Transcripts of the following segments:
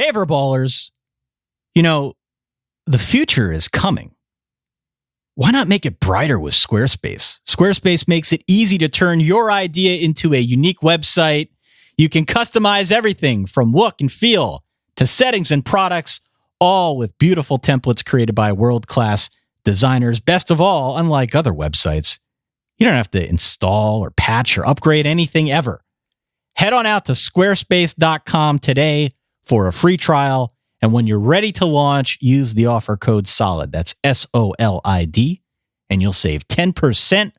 Hey, Verballers. You know, the future is coming. Why not make it brighter with Squarespace? Squarespace makes it easy to turn your idea into a unique website. You can customize everything from look and feel to settings and products, all with beautiful templates created by world-class designers. Best of all, unlike other websites, you don't have to install or patch or upgrade anything ever. Head on out to squarespace.com today for a free trial. And when you're ready to launch, use the offer code SOLID. That's SOLID. And you'll save 10%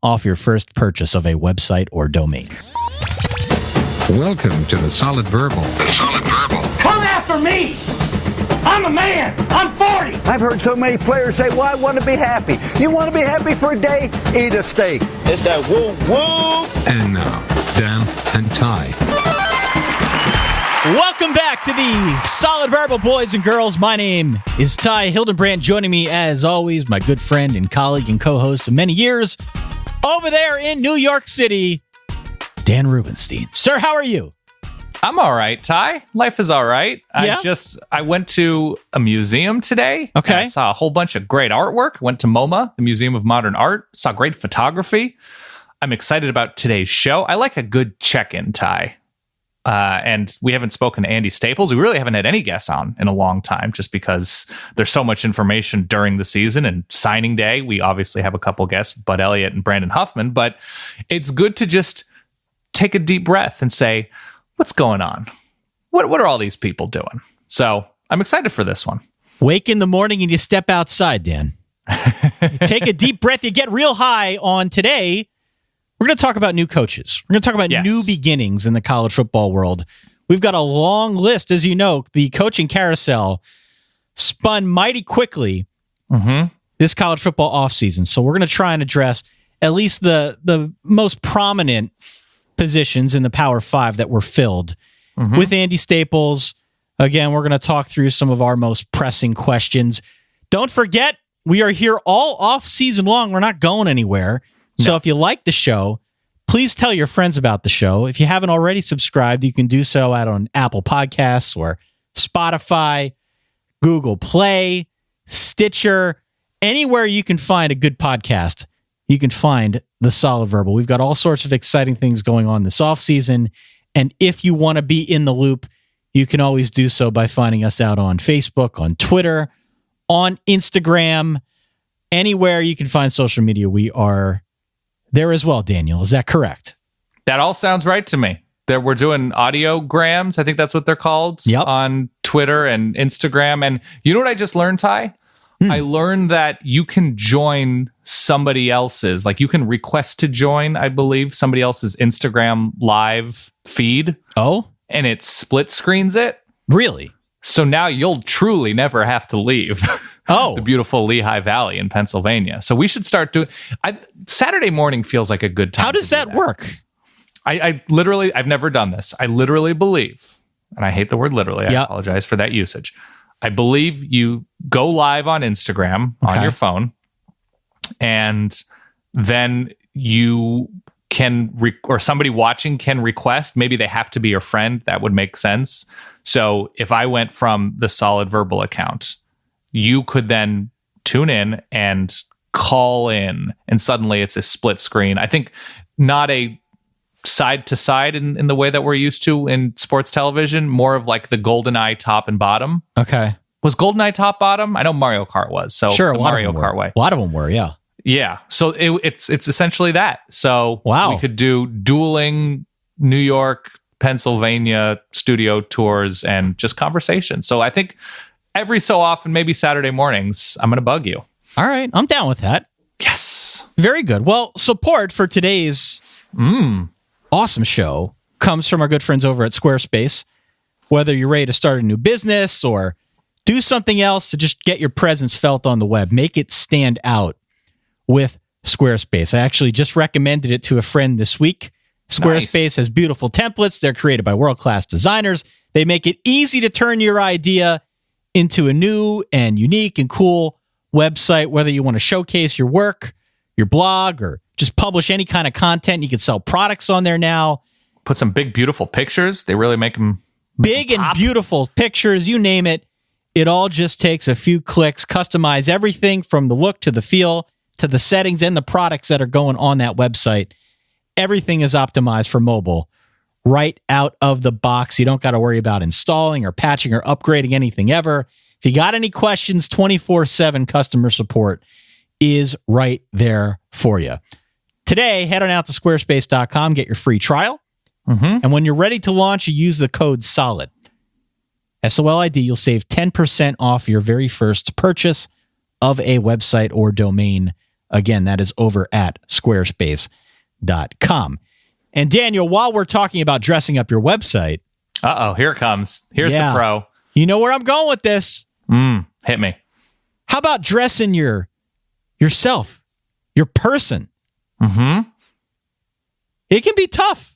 off your first purchase of a website or domain. Welcome to the Solid Verbal. The Solid Verbal. Come after me! I'm a man! I'm 40! I've heard so many players say, well, I want to be happy. You want to be happy for a day? Eat a steak. It's that woo-woo! And now, Dan and Ty. Welcome back to the Solid Verbal, boys and girls. My name is Ty Hildenbrand. Joining me, as always, my good friend and colleague and co-host of many years over there in New York City, Dan Rubenstein. Sir, how are you? I'm all right, Ty. Life is all right. Yeah? I went to a museum today. Okay. I saw a whole bunch of great artwork. Went to MoMA, the Museum of Modern Art. Saw great photography. I'm excited about today's show. I like a good check-in, Ty. And we haven't spoken to Andy Staples. We really haven't had any guests on in a long time, just because there's so much information during the season and signing day. We obviously have a couple guests, Bud Elliott and Brandon Huffman, but it's good to just take a deep breath and say, what's going on? What are all these people doing? So I'm excited for this one. Wake in the morning and you step outside, Dan. You take a deep breath. You get real high on today. We're going to talk about new coaches. We're going to talk about new beginnings in the college football world. We've got a long list. As you know, the coaching carousel spun mighty quickly this college football offseason. So we're going to try and address at least the most prominent positions in the Power 5 that were filled with Andy Staples. Again, we're going to talk through some of our most pressing questions. Don't forget, we are here all off season long. We're not going anywhere. So if you like the show, please tell your friends about the show. If you haven't already subscribed, you can do so out on Apple Podcasts or Spotify, Google Play, Stitcher, anywhere you can find a good podcast. You can find the Solid Verbal. We've got all sorts of exciting things going on this offseason. And if you want to be in the loop, you can always do so by finding us out on Facebook, on Twitter, on Instagram, anywhere you can find social media. We are there as well, Daniel. Is that correct? That all sounds right to me. We're doing audiograms. I think that's what they're called on Twitter and Instagram. And you know what I just learned, Ty? I learned that you can join somebody else's, like you can request to join, I believe, somebody else's Instagram live feed. Oh? And it split screens it. Really? So now you'll truly never have to leave the beautiful Lehigh Valley in Pennsylvania. So we should start doing... Saturday morning feels like a good time. How does that work? I literally, I've never done this. I literally believe, and I hate the word literally, I apologize for that usage. I believe you go live on Instagram on your phone, and then you can, or somebody watching can request, maybe they have to be your friend. That would make sense. So if I went from the Solid Verbal account, you could then tune in and call in, and suddenly it's a split screen. I think not a side to side in the way that we're used to in sports television, more of like the GoldenEye top and bottom. Okay. Was GoldenEye top bottom? I know Mario Kart was. So sure, Mario Kart way. A lot of them were, yeah. Yeah. So it's essentially that. So wow. We could do dueling New York, Pennsylvania studio tours and just conversation. So I think every so often, maybe Saturday mornings, I'm going to bug you. All right. I'm down with that. Yes. Very good. Well, support for today's awesome show comes from our good friends over at Squarespace. Whether you're ready to start a new business or do something else to just get your presence felt on the web, make it stand out with Squarespace. I actually just recommended it to a friend this week. Squarespace has beautiful templates. They're created by world-class designers. They make it easy to turn your idea into a new and unique and cool website, whether you want to showcase your work, your blog, or just publish any kind of content. You can sell products on there now. Put some big, beautiful pictures. They really make them Big and beautiful pictures, you name it. It all just takes a few clicks. Customize everything from the look to the feel to the settings and the products that are going on that website. Everything is optimized for mobile right out of the box. You don't got to worry about installing or patching or upgrading anything ever. If you got any questions, 24/7 customer support is right there for you. Today, head on out to squarespace.com, get your free trial. And when you're ready to launch, you use the code SOLID. SOLID, you'll save 10% off your very first purchase of a website or domain. Again, that is over at squarespace.com. And Daniel, while we're talking about dressing up your website. Here it comes. Here's the pro. You know where I'm going with this. Hit me. How about dressing yourself, your person? It can be tough.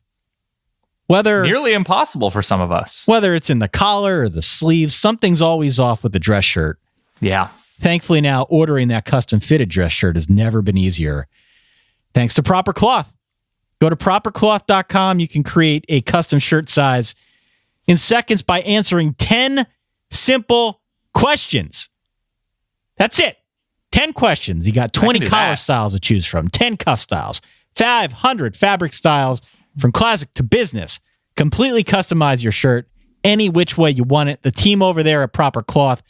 Nearly impossible for some of us. Whether it's in the collar or the sleeves, something's always off with the dress shirt. Yeah. Thankfully now, ordering that custom fitted dress shirt has never been easier. Thanks to Proper Cloth. Go to propercloth.com. You can create a custom shirt size in seconds by answering 10 simple questions. That's it. 10 questions. You got 20 collar styles to choose from, 10 cuff styles, 500 fabric styles from classic to business. Completely customize your shirt any which way you want it. The team over there at Proper Cloth,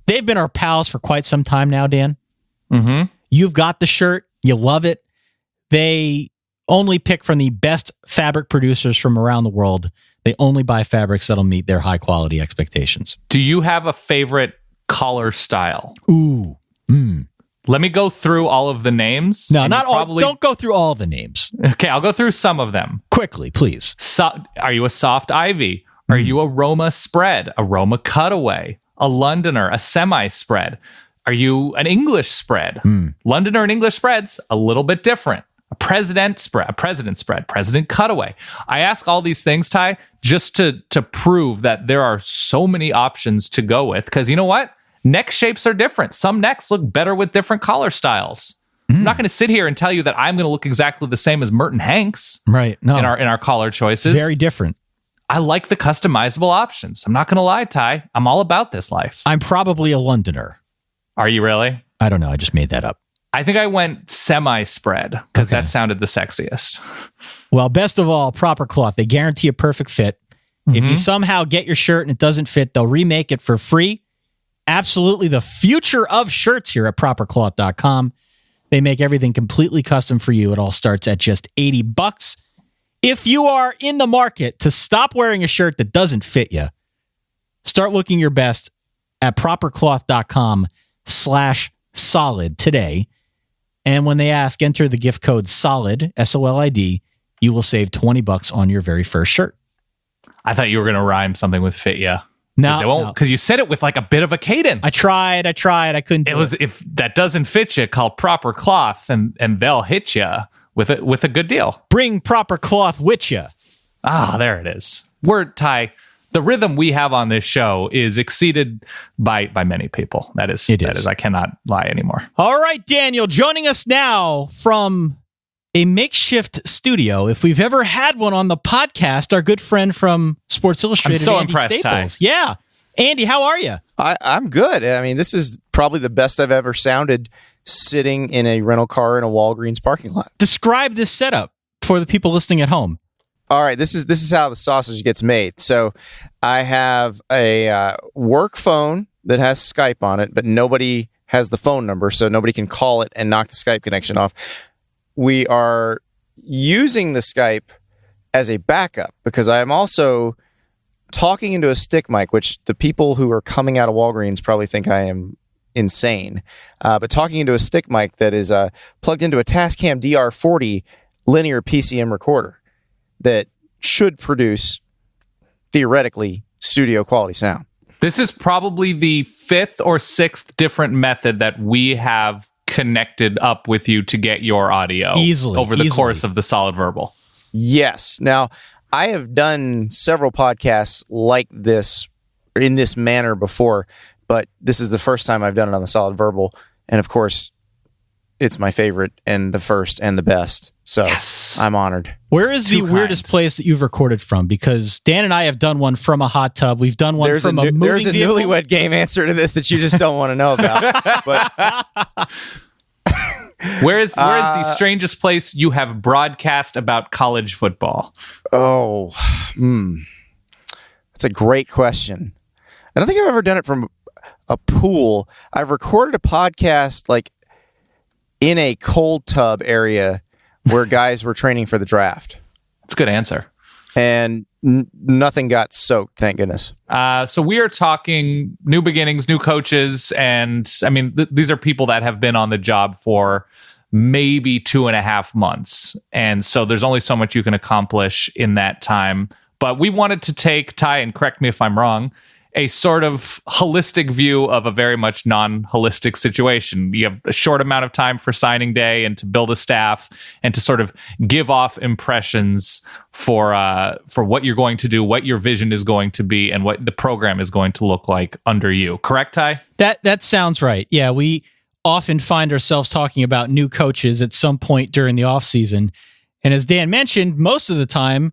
they've been our pals for quite some time now, Dan. You've got the shirt. You love it. They only pick from the best fabric producers from around the world. They only buy fabrics that'll meet their high quality expectations. Do you have a favorite collar style? Ooh. Let me go through all of the names. No, not all. Don't go through all the names. Okay, I'll go through some of them. Quickly, please. Are you a soft ivy? Are you a Roma spread? A Roma cutaway? A Londoner? A semi-spread? Are you an English spread? Londoner and English spreads, a little bit different. A president spread, president cutaway. I ask all these things, Ty, just to prove that there are so many options to go with. Because you know what? Neck shapes are different. Some necks look better with different collar styles. I'm not going to sit here and tell you that I'm going to look exactly the same as Merton Hanks. Right. No. In our collar choices. Very different. I like the customizable options. I'm not going to lie, Ty. I'm all about this life. I'm probably a Londoner. Are you really? I don't know. I just made that up. I think I went semi-spread because that sounded the sexiest. Well, best of all, Proper Cloth. They guarantee a perfect fit. If you somehow get your shirt and it doesn't fit, they'll remake it for free. Absolutely the future of shirts here at propercloth.com. They make everything completely custom for you. It all starts at just $80. If you are in the market to stop wearing a shirt that doesn't fit you, start looking your best at propercloth.com/solid today. And when they ask, enter the gift code SOLID, SOLID, you will save $20 on your very first shirt. I thought you were going to rhyme something with fit ya. No, because you said it with like a bit of a cadence. I tried. I couldn't do it. If that doesn't fit you, call Proper Cloth and they'll hit you with a good deal. Bring Proper Cloth with you. There it is. Ty, the rhythm we have on this show is exceeded by many people. That is. I cannot lie anymore. All right, Daniel, joining us now from a makeshift studio, if we've ever had one on the podcast, our good friend from Sports Illustrated, I'm so Andy impressed, Staples. Ty. Yeah. Andy, how are you? I'm good. I mean, this is probably the best I've ever sounded sitting in a rental car in a Walgreens parking lot. Describe this setup for the people listening at home. All right, this is how the sausage gets made. So I have a work phone that has Skype on it, but nobody has the phone number, so nobody can call it and knock the Skype connection off. We are using the Skype as a backup because I am also talking into a stick mic, which the people who are coming out of Walgreens probably think I am insane. But talking into a stick mic that is plugged into a Tascam DR40 linear PCM recorder that should produce, theoretically, studio quality sound. This is probably the fifth or sixth different method that we have connected up with you to get your audio over the course of the Solid Verbal. Yes. Now, I have done several podcasts like this in this manner before, but this is the first time I've done it on the Solid Verbal. And of course, it's my favorite and the first and the best. So yes. I'm honored. Where is the weirdest place that you've recorded from? Because Dan and I have done one from a hot tub. We've done one from a moving There's a vehicle. newlywed game answer to this that you just don't want to know about. But where is the strangest place you have broadcast about college football? Oh, that's a great question. I don't think I've ever done it from a pool. I've recorded a podcast like in a cold tub area where guys were training for the draft. That's a good answer. And nothing got soaked, thank goodness. So we are talking new beginnings, new coaches, and I mean, these are people that have been on the job for maybe 2.5 months. And so there's only so much you can accomplish in that time. But we wanted to take, Ty, and correct me if I'm wrong, a sort of holistic view of a very much non-holistic situation. You have a short amount of time for signing day and to build a staff and to sort of give off impressions for what you're going to do, what your vision is going to be, and what the program is going to look like under you. Correct, Ty? That sounds right. Yeah, we often find ourselves talking about new coaches at some point during the offseason. And as Dan mentioned, most of the time,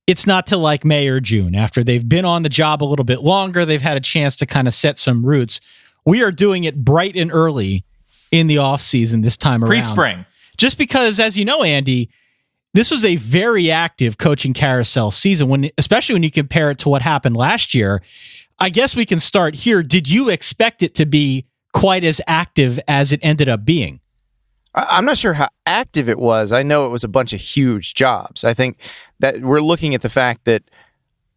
it's not till like May or June. After they've been on the job a little bit longer, they've had a chance to kind of set some roots. We are doing it bright and early in the offseason this time around. Pre-spring. Just because, as you know, Andy, this was a very active coaching carousel season, especially when you compare it to what happened last year. I guess we can start here. Did you expect it to be quite as active as it ended up being? I'm not sure how active it was. I know it was a bunch of huge jobs. I think that we're looking at the fact that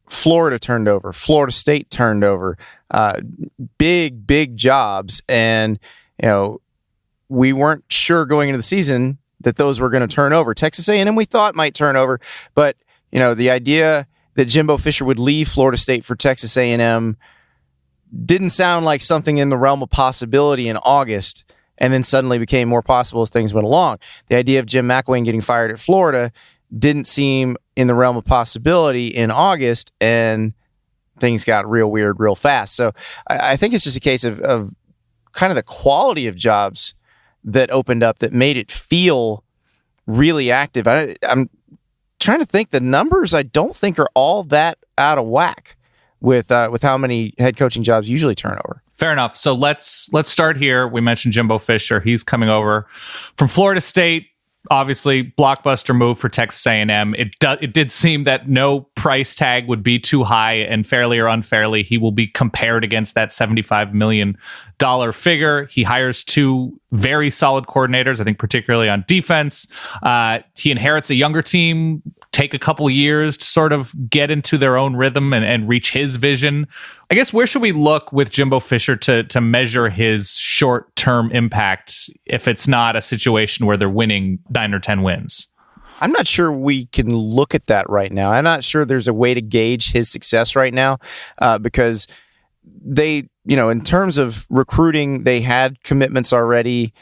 Florida turned over, Florida State turned over, big jobs. And, we weren't sure going into the season that those were going to turn over. Texas A&M we thought might turn over, but, the idea that Jimbo Fisher would leave Florida State for Texas A&M didn't sound like something in the realm of possibility in August. And then suddenly became more possible as things went along. The idea of Jim McElwain getting fired at Florida didn't seem in the realm of possibility in August, and things got real weird real fast. So I think it's just a case of kind of the quality of jobs that opened up that made it feel really active. I'm trying to think. The numbers I don't think are all that out of whack with how many head coaching jobs usually turn over. Fair enough. So let's start here. We mentioned Jimbo Fisher. He's coming over from Florida State. Obviously, blockbuster move for Texas A&M. It did seem that no price tag would be too high, and fairly or unfairly, he will be compared against that $75 million figure. He hires two very solid coordinators, I think particularly on defense. He inherits a younger team, take a couple years to sort of get into their own rhythm and reach his vision. I guess where should we look with Jimbo Fisher to measure his short-term impact if it's not a situation where they're winning 9 or 10 wins? I'm not sure we can look at that right now. I'm not sure there's a way to gauge his success right now because they, in terms of recruiting, they had commitments already.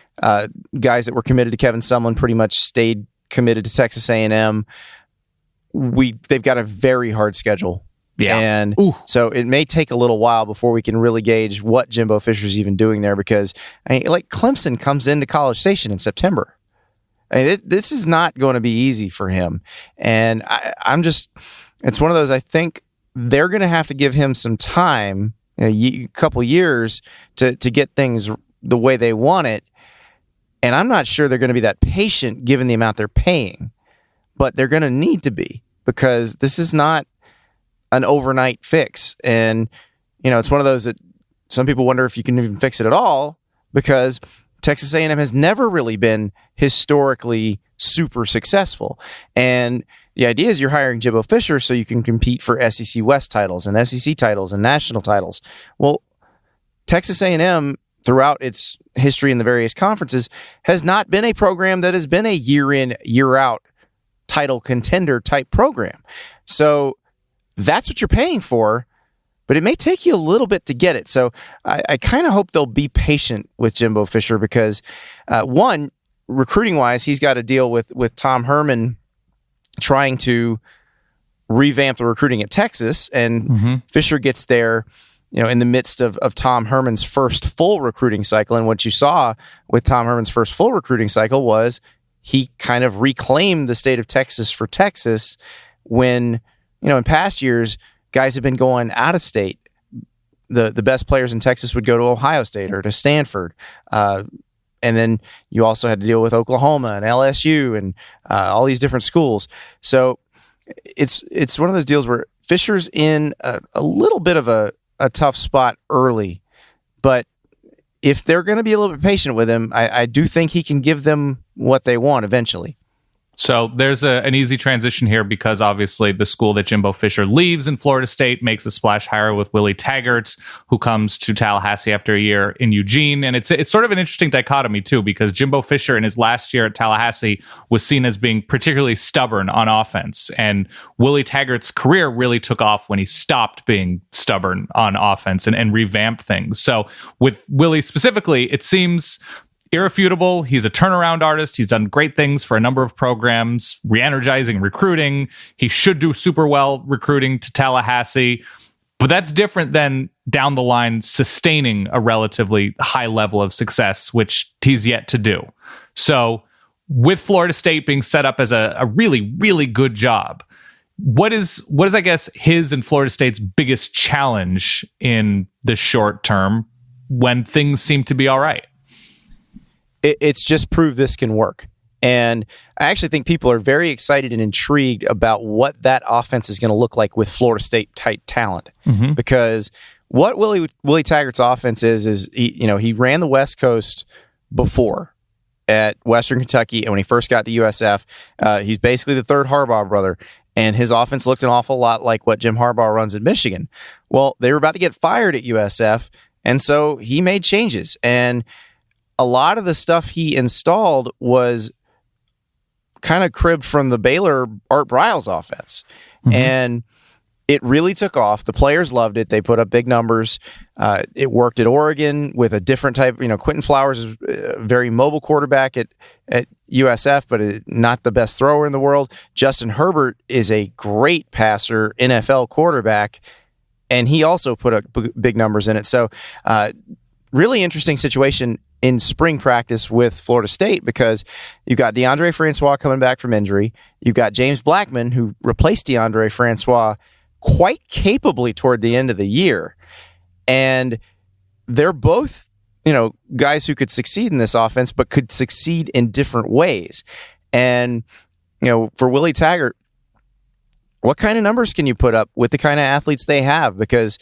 Guys that were committed to Kevin Sumlin pretty much stayed committed to Texas A&M. They've got a very hard schedule. Yeah. And so it may take a little while before we can really gauge what Jimbo Fisher's even doing there because Clemson comes into College Station in September. This is not going to be easy for him. And it's one of those, I think they're going to have to give him some time, a couple years to get things the way they want it. And I'm not sure they're going to be that patient given the amount they're paying, but they're going to need to be because this is not an overnight fix. And, it's one of those that some people wonder if you can even fix it at all because Texas A&M has never really been historically super successful. And the idea is you're hiring Jimbo Fisher so you can compete for SEC West titles and SEC titles and national titles. Well, Texas A&M throughout its history in the various conferences has not been a program that has been a year in, year out title contender type program. So that's what you're paying for, but it may take you a little bit to get it. So I kind of hope they'll be patient with Jimbo Fisher because one, recruiting wise, he's got to deal with Tom Herman trying to revamp the recruiting at Texas, and Fisher gets there in the midst of Tom Herman's first full recruiting cycle. And what you saw with Tom Herman's first full recruiting cycle was he kind of reclaimed the state of Texas for Texas when, in past years, guys have been going out of state. The best players in Texas would go to Ohio State or to Stanford. And then you also had to deal with Oklahoma and LSU and all these different schools. So it's one of those deals where Fisher's in a little bit of a tough spot early, but if they're going to be a little bit patient with him, I do think he can give them what they want eventually. So there's an easy transition here because obviously the school that Jimbo Fisher leaves in Florida State makes a splash hire with Willie Taggart, who comes to Tallahassee after a year in Eugene. And it's sort of an interesting dichotomy too, because Jimbo Fisher in his last year at Tallahassee was seen as being particularly stubborn on offense. And Willie Taggart's career really took off when he stopped being stubborn on offense and revamped things. So with Willie specifically, it seems irrefutable. He's a turnaround artist. He's done great things for a number of programs, re-energizing recruiting. He should do super well recruiting to Tallahassee, but that's different than down the line sustaining a relatively high level of success, which he's yet to do. So with Florida State being set up as a really, really good job, what is I guess his and Florida State's biggest challenge in the short term when things seem to be all right? It's just prove this can work. And I actually think people are very excited and intrigued about what that offense is going to look like with Florida State type talent. Mm-hmm. Because what Willie Taggart's offense is he ran the West Coast before at Western Kentucky, and when he first got to USF, he's basically the third Harbaugh brother, and his offense looked an awful lot like what Jim Harbaugh runs at Michigan. Well, they were about to get fired at USF, and so he made changes, and a lot of the stuff he installed was kind of cribbed from the Baylor Art Briles offense. Mm-hmm. And it really took off. The players loved it. They put up big numbers. It worked at Oregon with a different type. Quentin Flowers is a very mobile quarterback at USF, but not the best thrower in the world. Justin Herbert is a great passer, NFL quarterback, and he also put up big numbers in it. So really interesting situation in spring practice with Florida State because you've got DeAndre Francois coming back from injury. You've got James Blackman, who replaced DeAndre Francois quite capably toward the end of the year. And they're both, guys who could succeed in this offense, but could succeed in different ways. And, for Willie Taggart, what kind of numbers can you put up with the kind of athletes they have? Because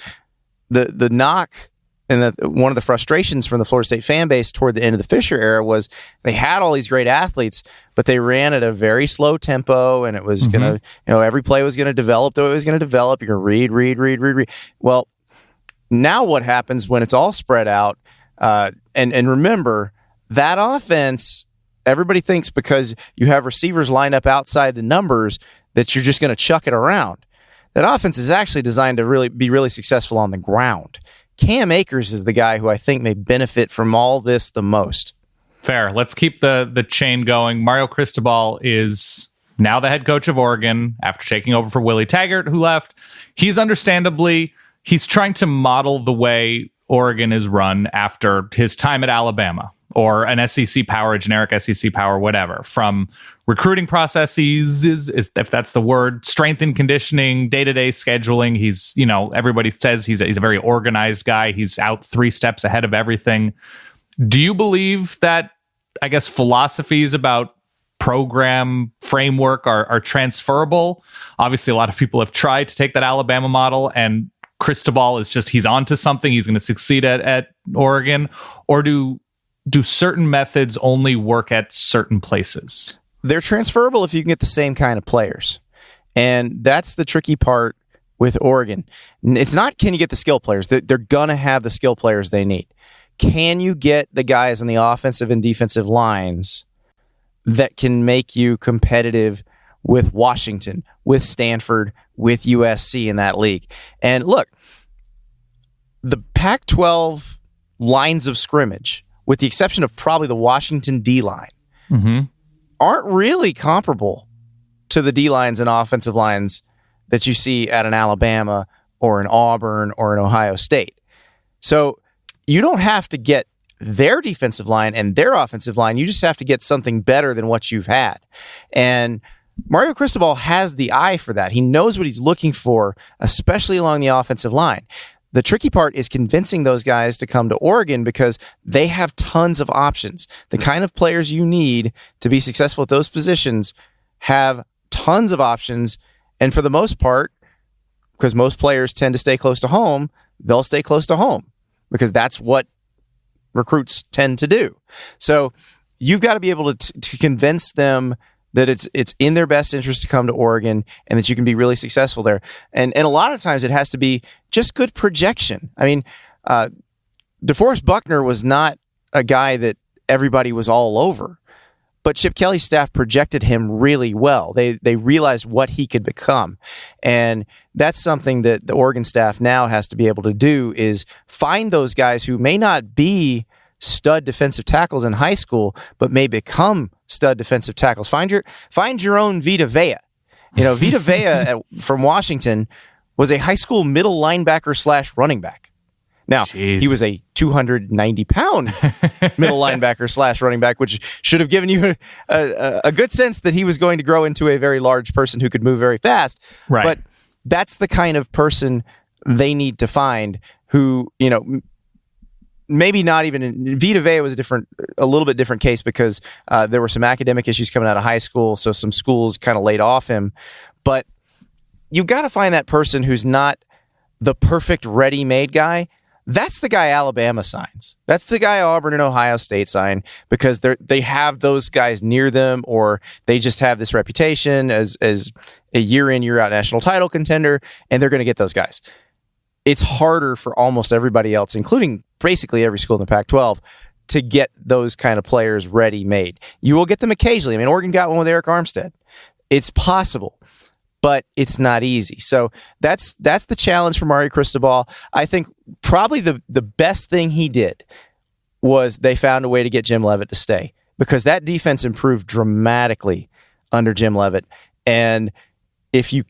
the knock and one of the frustrations from the Florida State fan base toward the end of the Fisher era was they had all these great athletes, but they ran at a very slow tempo, and it was going to, every play was going to develop the way it was going to develop. You're going to read. Well, now what happens when it's all spread out? And remember, that offense, everybody thinks because you have receivers lined up outside the numbers that you're just going to chuck it around. That offense is actually designed to really be really successful on the ground. Cam Akers is the guy who I think may benefit from all this the most. Fair. Let's keep the chain going. Mario Cristobal is now the head coach of Oregon after taking over for Willie Taggart, who left. He's trying to model the way Oregon is run after his time at Alabama or an SEC power, a generic SEC power, whatever, from recruiting processes, if that's the word, strength and conditioning, day-to-day scheduling. He's, everybody says he's a very organized guy. He's out 3 steps ahead of everything. Do you believe that, I guess, philosophies about program framework are transferable? Obviously, a lot of people have tried to take that Alabama model, and Cristobal is he's onto something. He's going to succeed at Oregon. Or do certain methods only work at certain places? They're transferable if you can get the same kind of players. And that's the tricky part with Oregon. It's not can you get the skill players. They're going to have the skill players they need. Can you get the guys on the offensive and defensive lines that can make you competitive with Washington, with Stanford, with USC in that league? And look, the Pac-12 lines of scrimmage, with the exception of probably the Washington D-line, aren't really comparable to the D-lines and offensive lines that you see at an Alabama or an Auburn or an Ohio State. So you don't have to get their defensive line and their offensive line. You just have to get something better than what you've had. And Mario Cristobal has the eye for that. He knows what he's looking for, especially along the offensive line. The tricky part is convincing those guys to come to Oregon because they have tons of options. The kind of players you need to be successful at those positions have tons of options. And for the most part, because most players tend to stay close to home, they'll stay close to home because that's what recruits tend to do. So you've got to be able to convince them that it's in their best interest to come to Oregon and that you can be really successful there. And a lot of times it has to be just good projection. I mean, DeForest Buckner was not a guy that everybody was all over, but Chip Kelly's staff projected him really well. They realized what he could become. And that's something that the Oregon staff now has to be able to do, is find those guys who may not be stud defensive tackles in high school, but may become stud defensive tackles. Find your own Vita Vea. Vita Vea from Washington was a high school middle linebacker / running back. Now, he was a 290-pound middle linebacker / running back, which should have given you a good sense that he was going to grow into a very large person who could move very fast. Right. But that's the kind of person they need to find who, maybe not even Vita Vea was a little bit different case because there were some academic issues coming out of high school, so some schools kind of laid off him. But you've got to find that person who's not the perfect ready-made guy. That's the guy Alabama signs. That's the guy Auburn and Ohio State sign because they have those guys near them, or they just have this reputation as a year in, year out national title contender, and they're going to get those guys. It's harder for almost everybody else, including basically every school in the Pac-12, to get those kind of players ready-made. You will get them occasionally. I mean, Oregon got one with Eric Armstead. It's possible, but it's not easy. So that's the challenge for Mario Cristobal. I think probably the best thing he did was they found a way to get Jim Leavitt to stay, because that defense improved dramatically under Jim Leavitt. And if you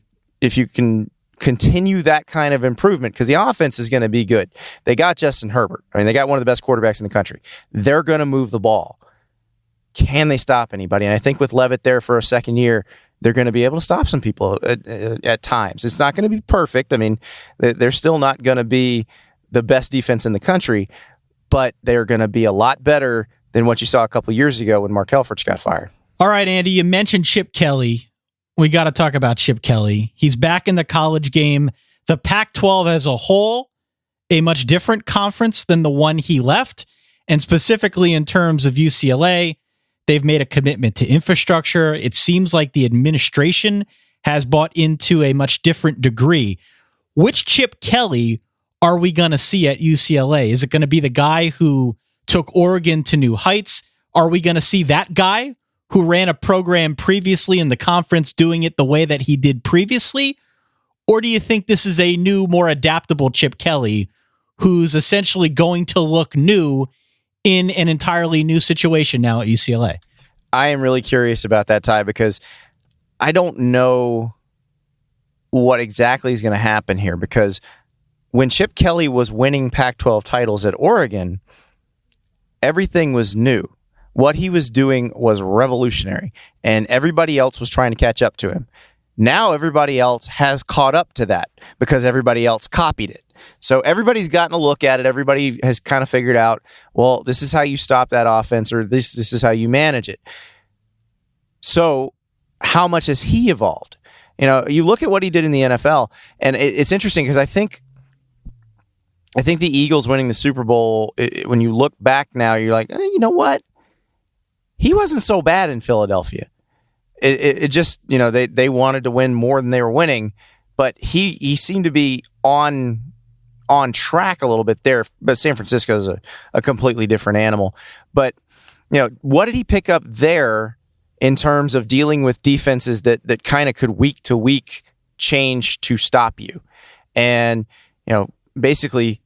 can continue that kind of improvement, because the offense is going to be good. They got Justin Herbert. I mean, they got one of the best quarterbacks in the country. They're going to move the ball. Can they stop anybody? And I think with Leavitt there for a second year, they're going to be able to stop some people at times. It's not going to be perfect. I mean, they're still not going to be the best defense in the country, but they're going to be a lot better than what you saw a couple years ago when Mark Helfrich got fired. All right, Andy, you mentioned Chip Kelly. We got to talk about Chip Kelly. He's back in the college game. The Pac-12 as a whole, a much different conference than the one he left. And specifically in terms of UCLA, they've made a commitment to infrastructure. It seems like the administration has bought into a much different degree. Which Chip Kelly are we going to see at UCLA? Is it going to be the guy who took Oregon to new heights? Are we going to see that guy who ran a program previously in the conference doing it the way that he did previously? Or do you think this is a new, more adaptable Chip Kelly who's essentially going to look new in an entirely new situation now at UCLA? I am really curious about that, Ty, because I don't know what exactly is going to happen here, because when Chip Kelly was winning Pac-12 titles at Oregon, everything was new. What he was doing was revolutionary, and everybody else was trying to catch up to him. Now everybody else has caught up to that because everybody else copied it. So everybody's gotten a look at it. Everybody has kind of figured out, well, this is how you stop that offense, or this is how you manage it. So how much has he evolved? You look at what he did in the NFL, and it's interesting because I think the Eagles winning the Super Bowl, when you look back now, you're like, you know what? He wasn't so bad in Philadelphia. It just, they wanted to win more than they were winning, but he seemed to be on track a little bit there. But San Francisco is a completely different animal. But, what did he pick up there in terms of dealing with defenses that kind of could week to week change to stop you? And, basically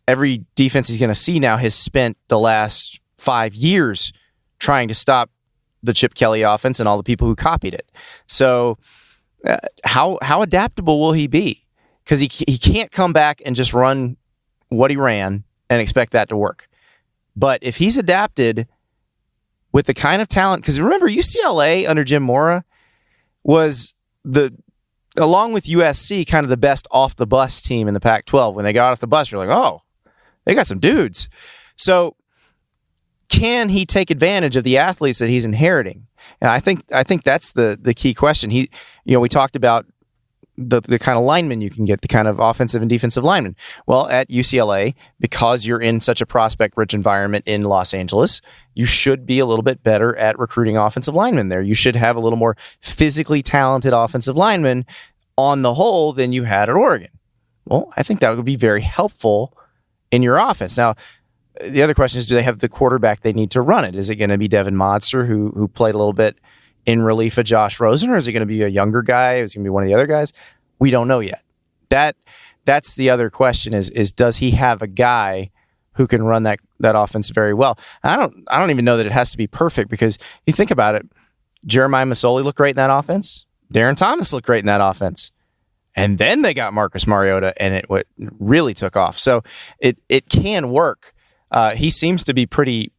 every defense he's going to see now has spent the last 5 years trying to stop the Chip Kelly offense and all the people who copied it. So how adaptable will he be? Because he can't come back and just run what he ran and expect that to work. But if he's adapted with the kind of talent, because remember, UCLA under Jim Mora was along with USC, kind of the best off the bus team in the Pac-12. When they got off the bus, you're like, oh, they got some dudes. So can he take advantage of the athletes that he's inheriting? And I think that's the key question. We talked about the kind of linemen you can get, the kind of offensive and defensive linemen. Well, at UCLA, because you're in such a prospect-rich environment in Los Angeles, you should be a little bit better at recruiting offensive linemen there. You should have a little more physically talented offensive linemen on the whole than you had at Oregon. Well, I think that would be very helpful in your offense. Now, the other question is, do they have the quarterback they need to run it? Is it going to be Devin Modster, who played a little bit in relief of Josh Rosen, or is it going to be a younger guy? Is it going to be one of the other guys? We don't know yet. That's the other question is does he have a guy who can run that offense very well? I don't even know that it has to be perfect, because you think about it, Jeremiah Masoli looked great in that offense. Darren Thomas looked great in that offense. And then they got Marcus Mariota, and it really took off. So it can work. He seems to be pretty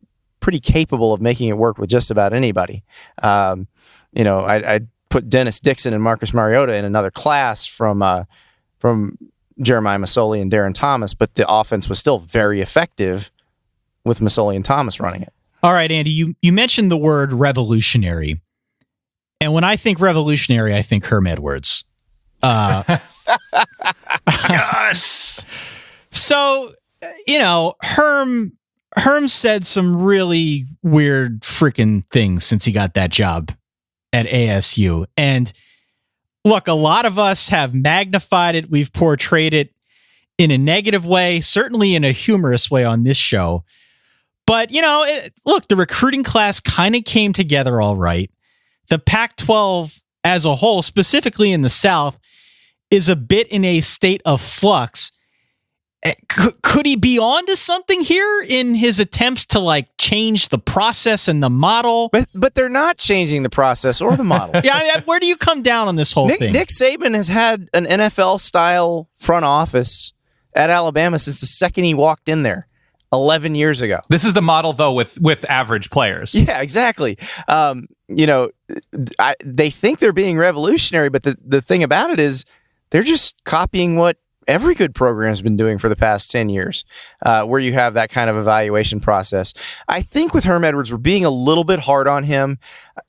capable of making it work with just about anybody. I'd put Dennis Dixon and Marcus Mariota in another class from Jeremiah Masoli and Darren Thomas, but the offense was still very effective with Masoli and Thomas running it. All right, Andy, you mentioned the word revolutionary. And when I think revolutionary, I think Herm Edwards. Yes! So, Herm said some really weird freaking things since he got that job at ASU. And look, a lot of us have magnified it. We've portrayed it in a negative way, certainly in a humorous way on this show. But, look, the recruiting class kind of came together all right. The Pac-12 as a whole, specifically in the South, is a bit in a state of flux. Could he be onto something here in his attempts to change the process and the model? But they're not changing the process or the model. Yeah, where do you come down on this whole thing? Nick Saban has had an NFL-style front office at Alabama since the second he walked in there 11 years ago. This is the model, though, with average players. Yeah, exactly. They think they're being revolutionary, but the thing about it is they're just copying what every good program has been doing for the past 10 years, where you have that kind of evaluation process. I think with Herm Edwards, we're being a little bit hard on him.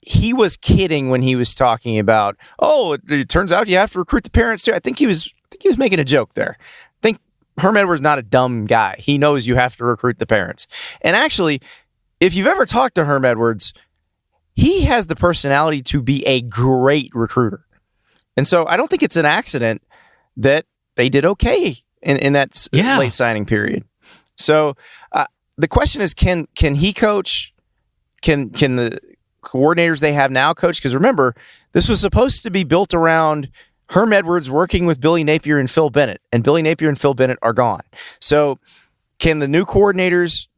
He was kidding when he was talking about, it turns out you have to recruit the parents too. I think he was making a joke there. I think Herm Edwards is not a dumb guy. He knows you have to recruit the parents. And actually, if you've ever talked to Herm Edwards, he has the personality to be a great recruiter. And so I don't think it's an accident that they did okay in that late signing period. So the question is, can he coach? Can the coordinators they have now coach? Because remember, this was supposed to be built around Herm Edwards working with Billy Napier and Phil Bennett, and Billy Napier and Phil Bennett are gone. So can the new coordinators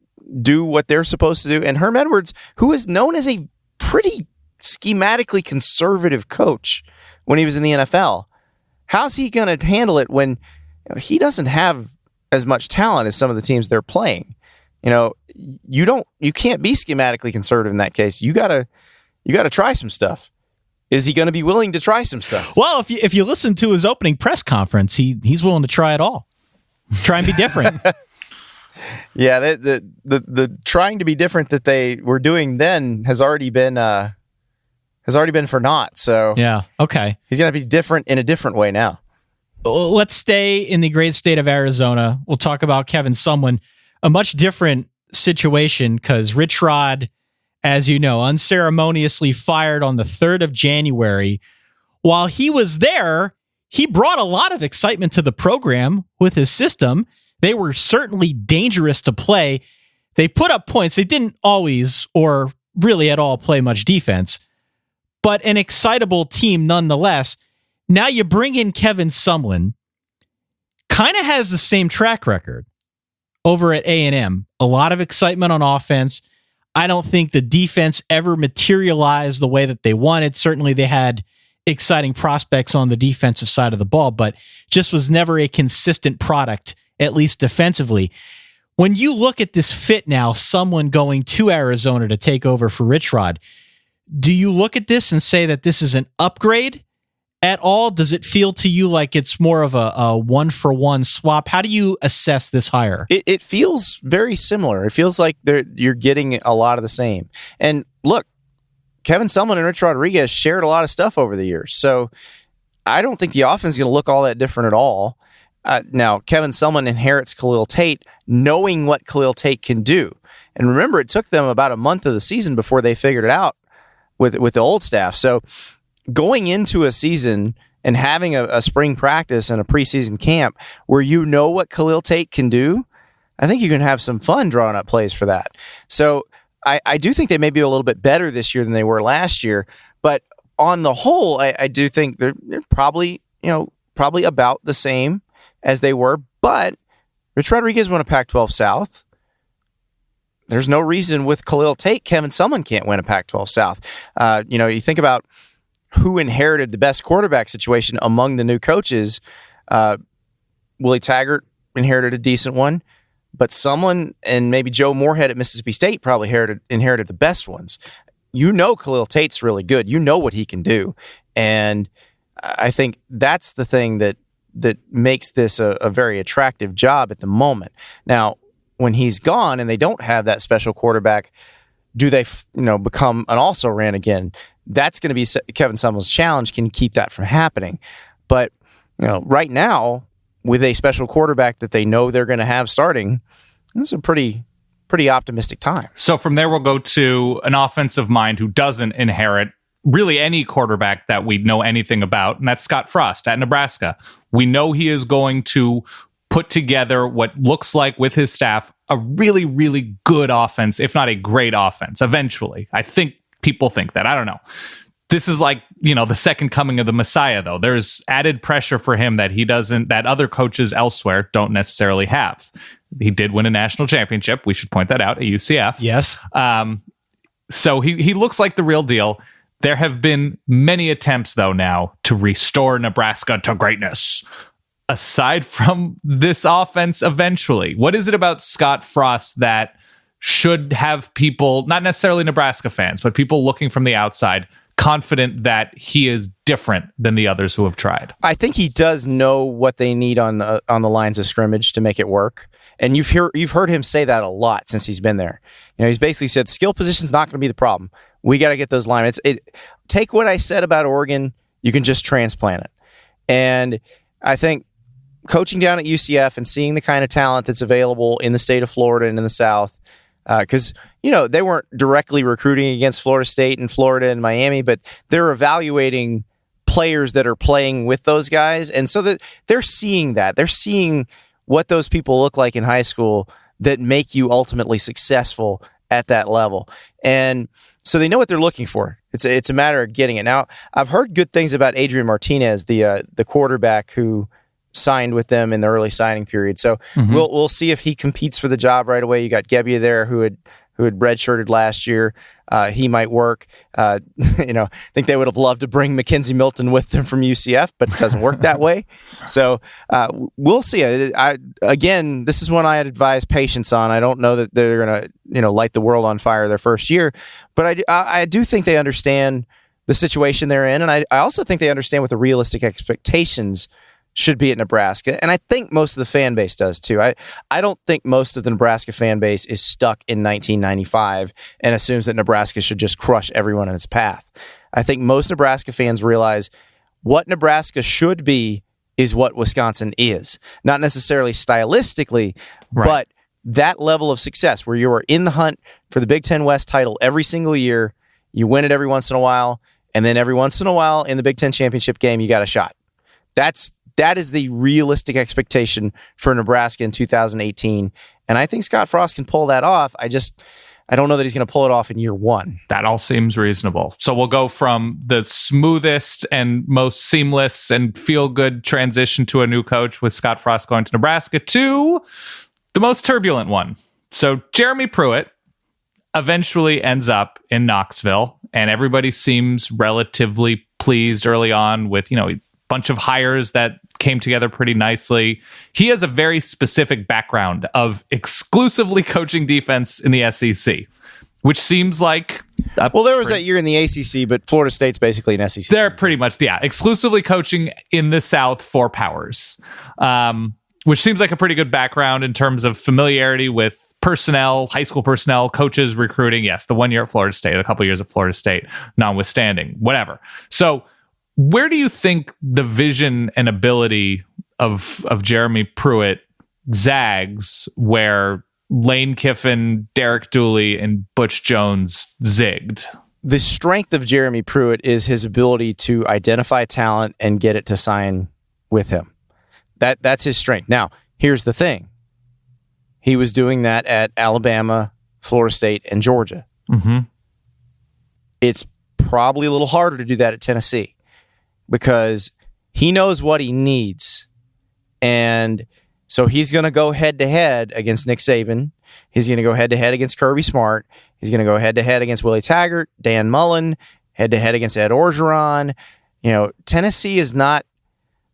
do what they're supposed to do? And Herm Edwards, who is known as a pretty schematically conservative coach when he was in the NFL, how's he going to handle it when he doesn't have as much talent as some of the teams they're playing? You can't be schematically conservative in that case. You gotta try some stuff. Is he going to be willing to try some stuff? Well, if you listen to his opening press conference, he's willing to try it all. Try and be different. Yeah, the trying to be different that they were doing then has already been for naught. So yeah, okay. He's going to be different in a different way now. Let's stay in the great state of Arizona. We'll talk about Kevin Sumlin, a much different situation because Rich Rod, as you know, unceremoniously fired on the 3rd of January. While he was there, he brought a lot of excitement to the program with his system. They were certainly dangerous to play. They put up points. They didn't always or really at all play much defense, but an excitable team nonetheless. Now you bring in Kevin Sumlin, kind of has the same track record over at A&M. A lot of excitement on offense. I don't think the defense ever materialized the way that they wanted. Certainly they had exciting prospects on the defensive side of the ball, but just was never a consistent product, at least defensively. When you look at this fit now, someone going to Arizona to take over for Rich Rod, do you look at this and say that this is an upgrade at all? Does it feel to you like it's more of a one-for-one swap? How do you assess this hire? It feels very similar. It feels like you're getting a lot of the same. And look, Kevin Selman and Rich Rodriguez shared a lot of stuff over the years. So I don't think the offense is going to look all that different at all. Now, Kevin Selman inherits Khalil Tate, knowing what Khalil Tate can do. And remember, it took them about a month of the season before they figured it out with the old staff. So going into a season and having a spring practice and a preseason camp where you know what Khalil Tate can do, I think you can have some fun drawing up plays for that. So I do think they may be a little bit better this year than they were last year. But on the whole, I do think they're probably about the same as they were. But Rich Rodriguez won a Pac-12 South. There's no reason with Khalil Tate, Kevin Selman can't win a Pac-12 South. You think about who inherited the best quarterback situation among the new coaches. Willie Taggart inherited a decent one, but someone, and maybe Joe Moorhead at Mississippi State probably inherited the best ones. Khalil Tate's really good. You know what he can do. And I think that's the thing that makes this a very attractive job at the moment. Now, when he's gone and they don't have that special quarterback, do they become an also-ran again? That's going to be Kevin Selman's challenge. Can keep that from happening. But right now, with a special quarterback that they know they're going to have starting, that's a pretty optimistic time. So from there, we'll go to an offensive mind who doesn't inherit really any quarterback that we know anything about, and that's Scott Frost at Nebraska. We know he is going to put together what looks like, with his staff, a really, really good offense, if not a great offense, eventually. I think people think that. I don't know. This is like, the second coming of the Messiah, though. There's added pressure for him that other coaches elsewhere don't necessarily have. He did win a national championship. We should point that out at UCF. Yes. So he looks like the real deal. There have been many attempts, though, now to restore Nebraska to greatness. Aside from this offense eventually, what is it about Scott Frost that should have people, not necessarily Nebraska fans, but people looking from the outside, confident that he is different than the others who have tried? I think he does know what they need on the lines of scrimmage to make it work. And you've heard him say that a lot since he's been there. He's basically said skill position's not going to be the problem. We got to get those linemen. Take what I said about Oregon, you can just transplant it. And I think coaching down at UCF and seeing the kind of talent that's available in the state of Florida and in the South, because they weren't directly recruiting against Florida State and Florida and Miami, but they're evaluating players that are playing with those guys, and so that they're seeing what those people look like in high school that make you ultimately successful at that level, and so they know what they're looking for. It's a matter of getting it. Now, I've heard good things about Adrian Martinez, the quarterback who signed with them in the early signing period. So we'll see if he competes for the job right away. You got Gebbia there who had redshirted last year. He might work. I think they would have loved to bring Mackenzie Milton with them from UCF, but it doesn't work that way. So we'll see. Again, this is one I had advised patience on. I don't know that they're going to light the world on fire their first year, but I do think they understand the situation they're in, and I also think they understand what the realistic expectations should be at Nebraska. And I think most of the fan base does too. I don't think most of the Nebraska fan base is stuck in 1995 and assumes that Nebraska should just crush everyone in its path. I think most Nebraska fans realize what Nebraska should be is what Wisconsin is. Not necessarily stylistically, right, but that level of success where you are in the hunt for the Big Ten West title every single year, you win it every once in a while, and then every once in a while in the Big Ten championship game, you got a shot. That is the realistic expectation for Nebraska in 2018. And I think Scott Frost can pull that off. I don't know that he's going to pull it off in year one. That all seems reasonable. So we'll go from the smoothest and most seamless and feel-good transition to a new coach with Scott Frost going to Nebraska to the most turbulent one. So Jeremy Pruitt eventually ends up in Knoxville, and everybody seems relatively pleased early on with, bunch of hires that came together pretty nicely. He has a very specific background of exclusively coaching defense in the SEC, which seems like... there was that year in the ACC, but Florida State's basically an SEC. They're pretty much, exclusively coaching in the South for powers, which seems like a pretty good background in terms of familiarity with personnel, high school personnel, coaches, recruiting. Yes, the 1 year at Florida State, a couple years at Florida State, notwithstanding, whatever. So where do you think the vision and ability of Jeremy Pruitt zags where Lane Kiffin, Derek Dooley, and Butch Jones zigged? The strength of Jeremy Pruitt is his ability to identify talent and get it to sign with him. That's his strength. Now, here's the thing. He was doing that at Alabama, Florida State, and Georgia. Mm-hmm. It's probably a little harder to do that at Tennessee because he knows what he needs. And so he's going to go head-to-head against Nick Saban. He's going to go head-to-head against Kirby Smart. He's going to go head-to-head against Willie Taggart, Dan Mullen, head-to-head against Ed Orgeron. Tennessee is not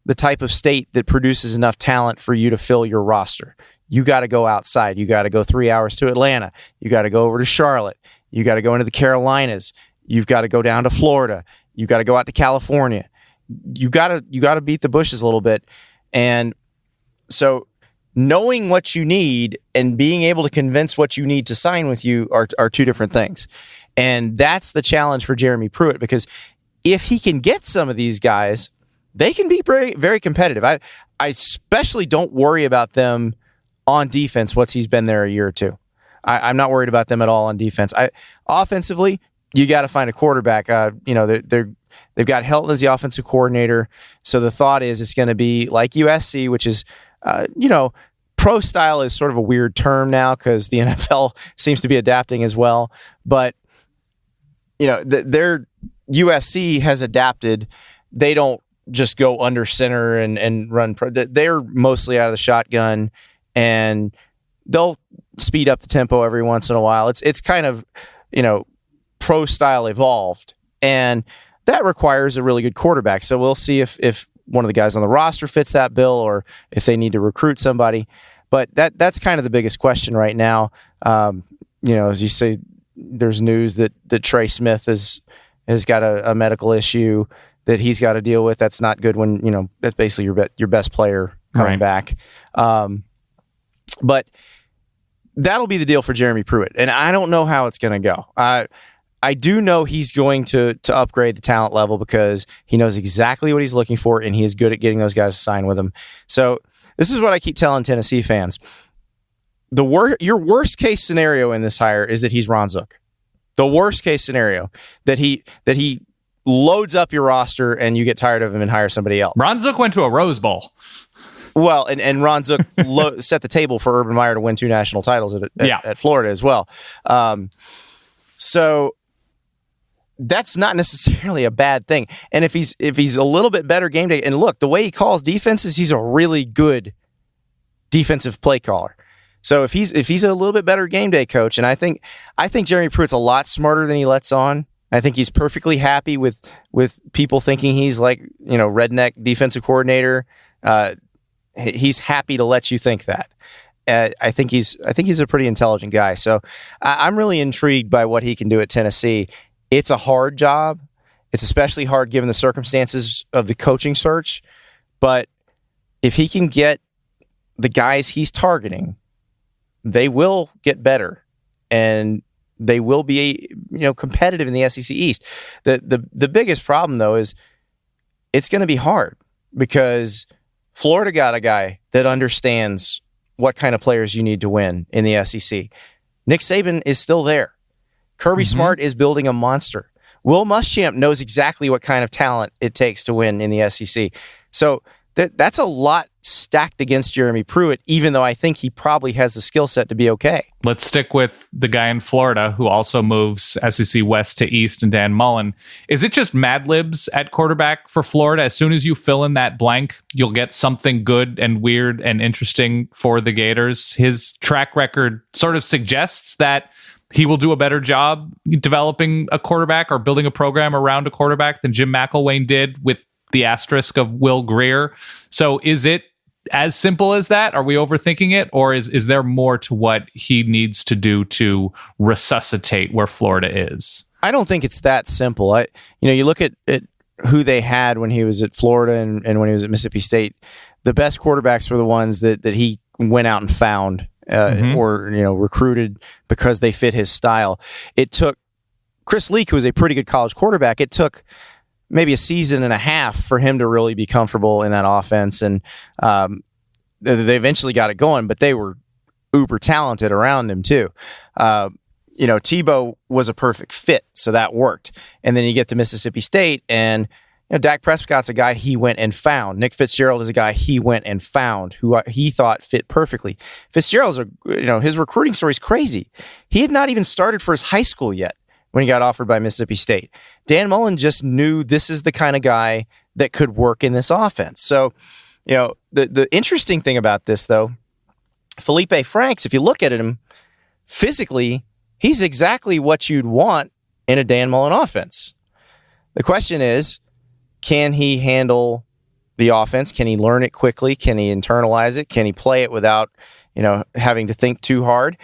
the type of state that produces enough talent for you to fill your roster. You got to go outside. You got to go 3 hours to Atlanta. You got to go over to Charlotte. You got to go into the Carolinas. You've got to go down to Florida. You got to go out to California. You got to beat the bushes a little bit. And so knowing what you need and being able to convince what you need to sign with you are two different things. And that's the challenge for Jeremy Pruitt, because if he can get some of these guys, they can be very, very competitive. I especially don't worry about them on defense once he's been there a year or two. I'm not worried about them at all on defense. Offensively, you got to find a quarterback. They've got Helton as the offensive coordinator. So the thought is it's going to be like USC, which is, pro style is sort of a weird term now because the NFL seems to be adapting as well. But, their USC has adapted. They don't just go under center and run. They're mostly out of the shotgun, and they'll speed up the tempo every once in a while. It's kind of, pro style evolved, and that requires a really good quarterback. So we'll see if one of the guys on the roster fits that bill or if they need to recruit somebody. But that's kind of the biggest question right now. As you say, there's news that Trey Smith has got a medical issue that he's got to deal with. That's not good when, that's basically your best player coming back. But that'll be the deal for Jeremy Pruitt. And I don't know how it's going to go. I do know he's going to upgrade the talent level because he knows exactly what he's looking for, and he is good at getting those guys to sign with him. So this is what I keep telling Tennessee fans. Your worst case scenario in this hire is that he's Ron Zook. The worst case scenario that he loads up your roster and you get tired of him and hire somebody else. Ron Zook went to a Rose Bowl. Well, and Ron Zook set the table for Urban Meyer to win 2 national titles at Florida as well. So that's not necessarily a bad thing. And if he's a little bit better game day, and look, the way he calls defenses, he's a really good defensive play caller. So if he's a little bit better game day coach, and I think Jeremy Pruitt's a lot smarter than he lets on. I think he's perfectly happy with people thinking he's like, redneck defensive coordinator. He's happy to let you think that. I think he's a pretty intelligent guy. So I'm really intrigued by what he can do at Tennessee. It's a hard job. It's especially hard given the circumstances of the coaching search. But if he can get the guys he's targeting, they will get better, and they will be competitive in the SEC East. The biggest problem though is it's going to be hard because Florida got a guy that understands what kind of players you need to win in the SEC. Nick Saban is still there. Kirby Smart is building a monster. Will Muschamp knows exactly what kind of talent it takes to win in the SEC. So that's a lot stacked against Jeremy Pruitt, even though I think he probably has the skill set to be okay. Let's stick with the guy in Florida who also moves SEC West to East, and Dan Mullen. Is it just Mad Libs at quarterback for Florida? As soon as you fill in that blank, you'll get something good and weird and interesting for the Gators. His track record sort of suggests that he will do a better job developing a quarterback or building a program around a quarterback than Jim McElwain did with the asterisk of Will Grier. So is it as simple as that? Are we overthinking it? Or is there more to what he needs to do to resuscitate where Florida is? I don't think it's that simple. You look at who they had when he was at Florida and when he was at Mississippi State. The best quarterbacks were the ones that he went out and found or recruited because they fit his style. It took Chris Leak, who was a pretty good college quarterback, it took maybe a season and a half for him to really be comfortable in that offense. And they eventually got it going, but they were uber talented around him too. Tebow was a perfect fit, so that worked. And then you get to Mississippi State, and Dak Prescott's a guy he went and found. Nick Fitzgerald is a guy he went and found, who he thought fit perfectly. Fitzgerald's his recruiting story is crazy. He had not even started for his high school yet when he got offered by Mississippi State. Dan Mullen just knew this is the kind of guy that could work in this offense. So, the interesting thing about this, though, Felipe Franks, if you look at him physically, he's exactly what you'd want in a Dan Mullen offense. The question is, can he handle the offense? Can he learn it quickly? Can he internalize it? Can he play it without, having to think too hard?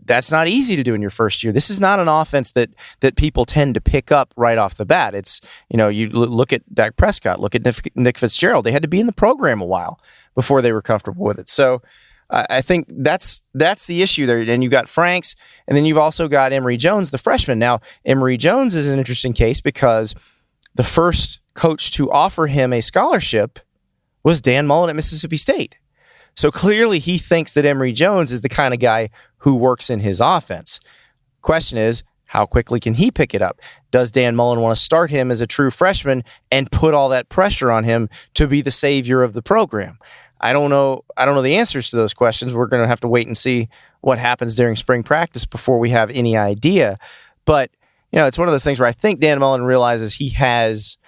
That's not easy to do in your first year. This is not an offense that people tend to pick up right off the bat. It's, you look at Dak Prescott, look at Nick Fitzgerald. They had to be in the program a while before they were comfortable with it. So I think that's the issue there. And you've got Franks, and then you've also got Emory Jones, the freshman. Now, Emory Jones is an interesting case because the first coach to offer him a scholarship was Dan Mullen at Mississippi State. So clearly he thinks that Emory Jones is the kind of guy who works in his offense. Question is, how quickly can he pick it up? Does Dan Mullen want to start him as a true freshman and put all that pressure on him to be the savior of the program? I don't know the answers to those questions. We're going to have to wait and see what happens during spring practice before we have any idea. But, it's one of those things where I think Dan Mullen realizes he has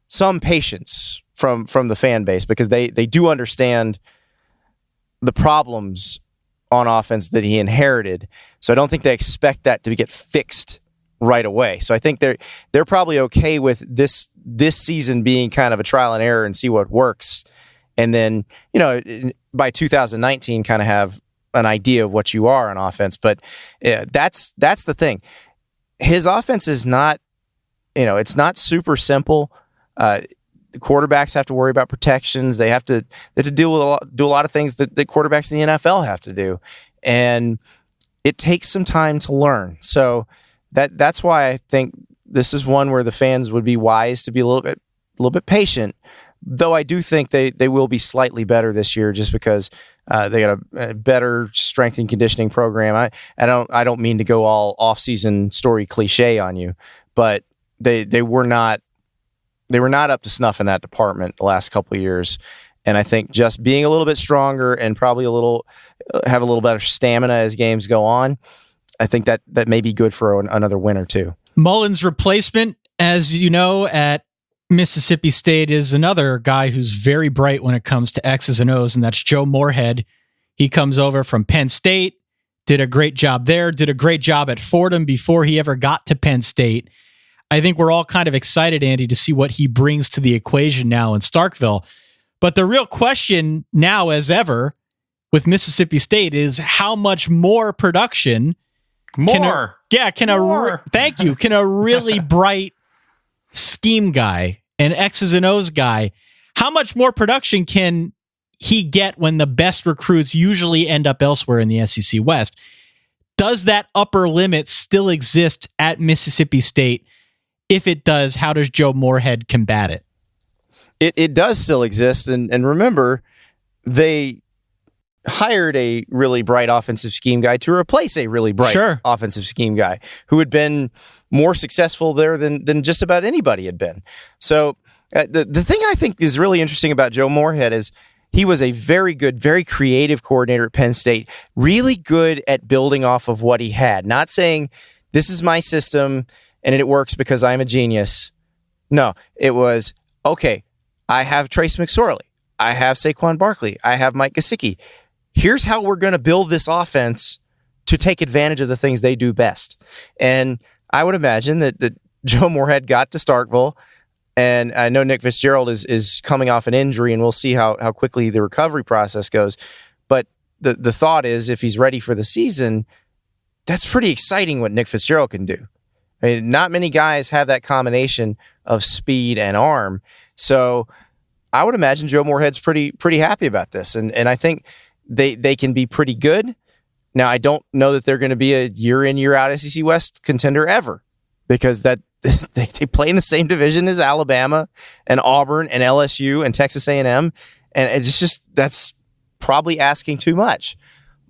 some patience from the fan base because they do understand the problems on offense that he inherited. So I don't think they expect that to get fixed right away. So I think they're probably okay with this season being kind of a trial and error and see what works. And then, by 2019 kind of have an idea of what you are on offense. But that's the thing. His offense is not, it's not super simple. The quarterbacks have to worry about protections. They have to do a lot of things that quarterbacks in the NFL have to do, and it takes some time to learn. So that's why I think this is one where the fans would be wise to be a little bit patient. Though I do think they will be slightly better this year, just because they got a better strength and conditioning program. I don't mean to go all off-season story cliche on you, but they were not up to snuff in that department the last couple of years. And I think just being a little bit stronger and probably have a little better stamina as games go on, I think that may be good for another win or two. Mullen's replacement, as you know, at Mississippi State is another guy who's very bright when it comes to X's and O's, and that's Joe Moorhead. He comes over from Penn State, did a great job there, did a great job at Fordham before he ever got to Penn State. I think we're all kind of excited, Andy, to see what he brings to the equation now in Starkville. But the real question now, as ever, with Mississippi State is how much more production can a really bright scheme guy, an X's and O's guy, how much more production can he get when the best recruits usually end up elsewhere in the SEC West? Does that upper limit still exist at Mississippi State? If it does, how does Joe Moorhead combat it? It does still exist. And remember, they hired a really bright offensive scheme guy to replace a really bright offensive scheme guy who had been more successful there than just about anybody had been. So the thing I think is really interesting about Joe Moorhead is he was a very good, very creative coordinator at Penn State, really good at building off of what he had. Not saying this is my system and it works because I'm a genius. No, it was, okay, I have Trace McSorley. I have Saquon Barkley. I have Mike Gesicki. Here's how we're going to build this offense to take advantage of the things they do best. And I would imagine that Joe Moorhead got to Starkville And I know Nick Fitzgerald is coming off an injury, and we'll see how quickly the recovery process goes. But the thought is, if he's ready for the season, that's pretty exciting what Nick Fitzgerald can do. I mean, not many guys have that combination of speed and arm. So I would imagine Joe Moorhead's pretty happy about this. And I think they can be pretty good. Now, I don't know that they're going to be a year in, year out SEC West contender ever, because that they play in the same division as Alabama and Auburn and LSU and Texas A&M. And it's just that's probably asking too much.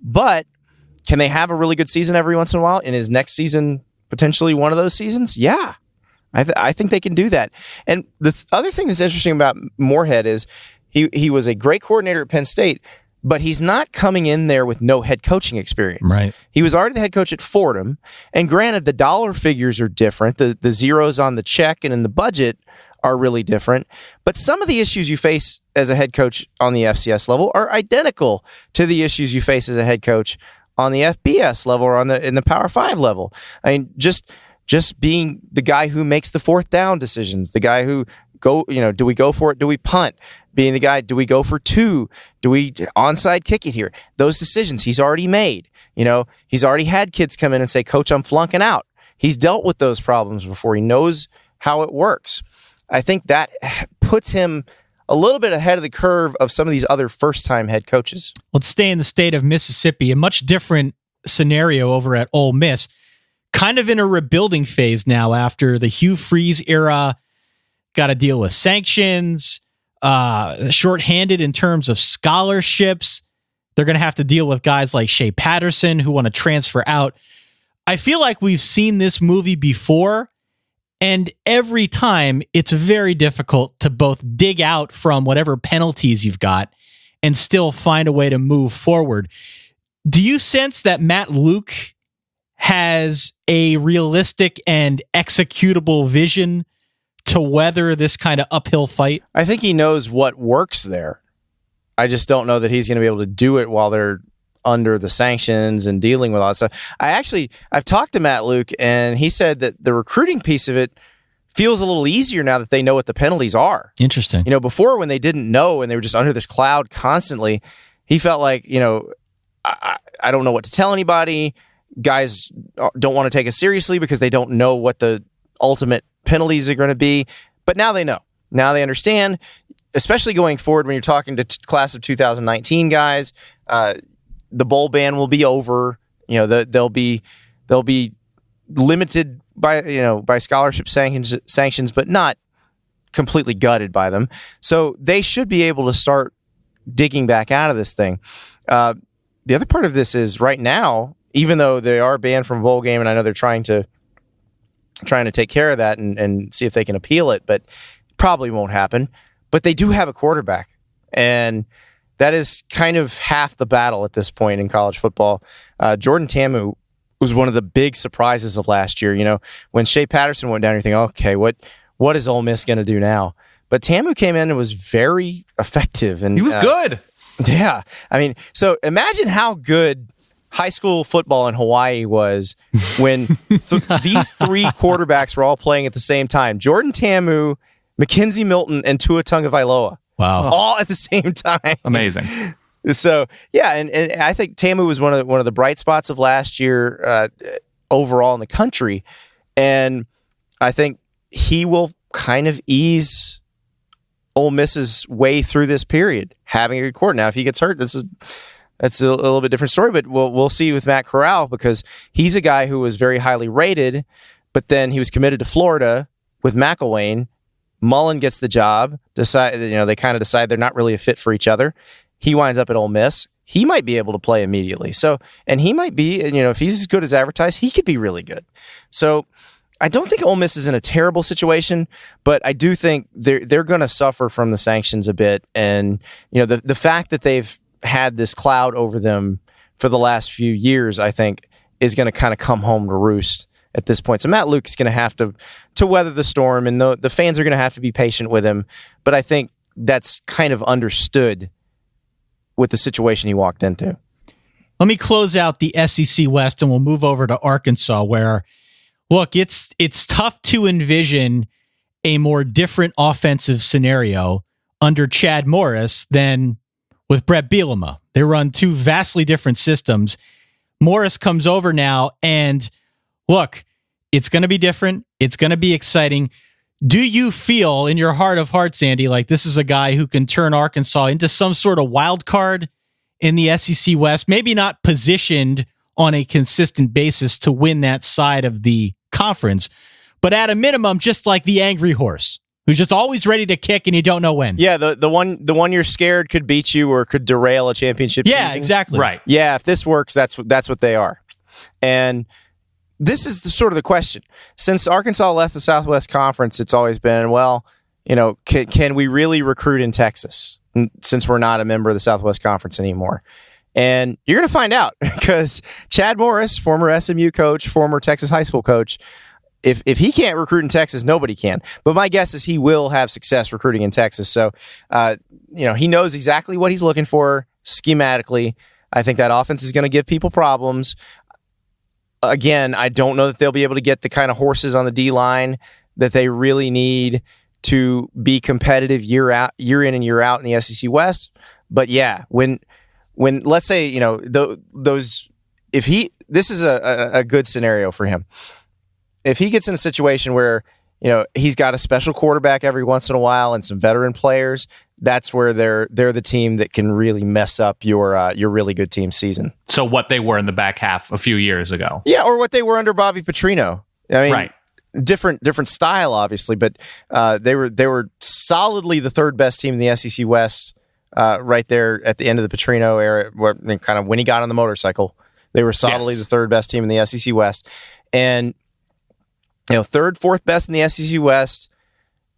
But can they have a really good season every once in a while? In his next season, potentially one of those seasons? Yeah, I think they can do that. And the other thing that's interesting about Moorhead is he was a great coordinator at Penn State, but he's not coming in there with no head coaching experience. Right. He was already the head coach at Fordham. And granted, the dollar figures are different. The zeros on the check and in the budget are really different. But some of the issues you face as a head coach on the FCS level are identical to the issues you face as a head coach on the FBS level or in the Power 5 level. I mean, just being the guy who makes the fourth down decisions, the guy who do we go for it? Do we punt? Being the guy, do we go for two? Do we onside kick it here? Those decisions he's already made. He's already had kids come in and say, Coach, I'm flunking out. He's dealt with those problems before. He knows how it works. I think that puts him a little bit ahead of the curve of some of these other first-time head coaches. Let's stay in the state of Mississippi. A much different scenario over at Ole Miss. Kind of in a rebuilding phase now after the Hugh Freeze era. Got to deal with sanctions, shorthanded in terms of scholarships. They're going to have to deal with guys like Shea Patterson who want to transfer out. I feel like we've seen this movie before, and every time it's very difficult to both dig out from whatever penalties you've got and still find a way to move forward. Do you sense that Matt Luke has a realistic and executable vision to weather this kind of uphill fight? I think he knows what works there. I just don't know that he's going to be able to do it while they're under the sanctions and dealing with all that stuff. I've talked to Matt Luke, and he said that the recruiting piece of it feels a little easier now that they know what the penalties are. Interesting. Before, when they didn't know and they were just under this cloud constantly, he felt like, I don't know what to tell anybody. Guys don't want to take it seriously because they don't know what the ultimate penalties are going to be. But now they know. Now they understand, especially going forward when you're talking to class of 2019 guys. The bowl ban will be over. They'll be limited by scholarship sanctions, but not completely gutted by them. So they should be able to start digging back out of this thing. The other part of this is right now, even though they are banned from a bowl game, and I know they're trying to take care of that and see if they can appeal it, but probably won't happen. But they do have a quarterback, and that is kind of half the battle at this point in college football. Jordan Ta'amu was one of the big surprises of last year. When Shea Patterson went down, you think, okay, what is Ole Miss going to do now? But Ta'amu came in and was very effective, and he was good. Yeah, I mean, so imagine how good high school football in Hawaii was when these three quarterbacks were all playing at the same time. Jordan Ta'amu, Mackenzie Milton, and Tua Tagovailoa. Wow. All at the same time. Amazing. So, yeah, and I think Ta'amu was one of the bright spots of last year overall in the country. And I think he will kind of ease Ole Miss's way through this period, having a good quarter. Now, if he gets hurt, that's a little bit different story, but we'll see with Matt Corral, because he's a guy who was very highly rated, but then he was committed to Florida with McElwain. Mullen gets the job. They kind of decide they're not really a fit for each other. He winds up at Ole Miss. He might be able to play immediately. So, and he might be, if he's as good as advertised, he could be really good. So, I don't think Ole Miss is in a terrible situation, but I do think they're going to suffer from the sanctions a bit, and the fact that they've had this cloud over them for the last few years, I think, is going to kind of come home to roost at this point. So Matt Luke is going to have to weather the storm, and the fans are going to have to be patient with him. But I think that's kind of understood with the situation he walked into. Let me close out the SEC West, and we'll move over to Arkansas, where, look, it's tough to envision a more different offensive scenario under Chad Morris than with Brett Bielema. They run two vastly different systems. Morris comes over now, and look, it's going to be different. It's going to be exciting. Do you feel in your heart of hearts, Andy, like this is a guy who can turn Arkansas into some sort of wild card in the SEC West? Maybe not positioned on a consistent basis to win that side of the conference, but at a minimum, just like the angry horse who's just always ready to kick and you don't know when. Yeah, the one you're scared could beat you or could derail a championship season. Yeah, exactly. Right. Yeah, if this works, that's what they are. And this is sort of the question. Since Arkansas left the Southwest Conference, it's always been, well, can we really recruit in Texas since we're not a member of the Southwest Conference anymore? And you're going to find out because Chad Morris, former SMU coach, former Texas high school coach, if he can't recruit in Texas, nobody can. But my guess is he will have success recruiting in Texas. So, he knows exactly what he's looking for schematically. I think that offense is going to give people problems. Again, I don't know that they'll be able to get the kind of horses on the D-line that they really need to be competitive year in and year out in the SEC West. But yeah, when let's say, this is a good scenario for him. If he gets in a situation where, he's got a special quarterback every once in a while and some veteran players, that's where they're the team that can really mess up your really good team season. So what they were in the back half a few years ago. Yeah, or what they were under Bobby Petrino. I mean, right. Different style, obviously, but they were solidly the third best team in the SEC West right there at the end of the Petrino era, kind of when he got on the motorcycle. They were solidly the third best team in the SEC West. And third, fourth best in the SEC West,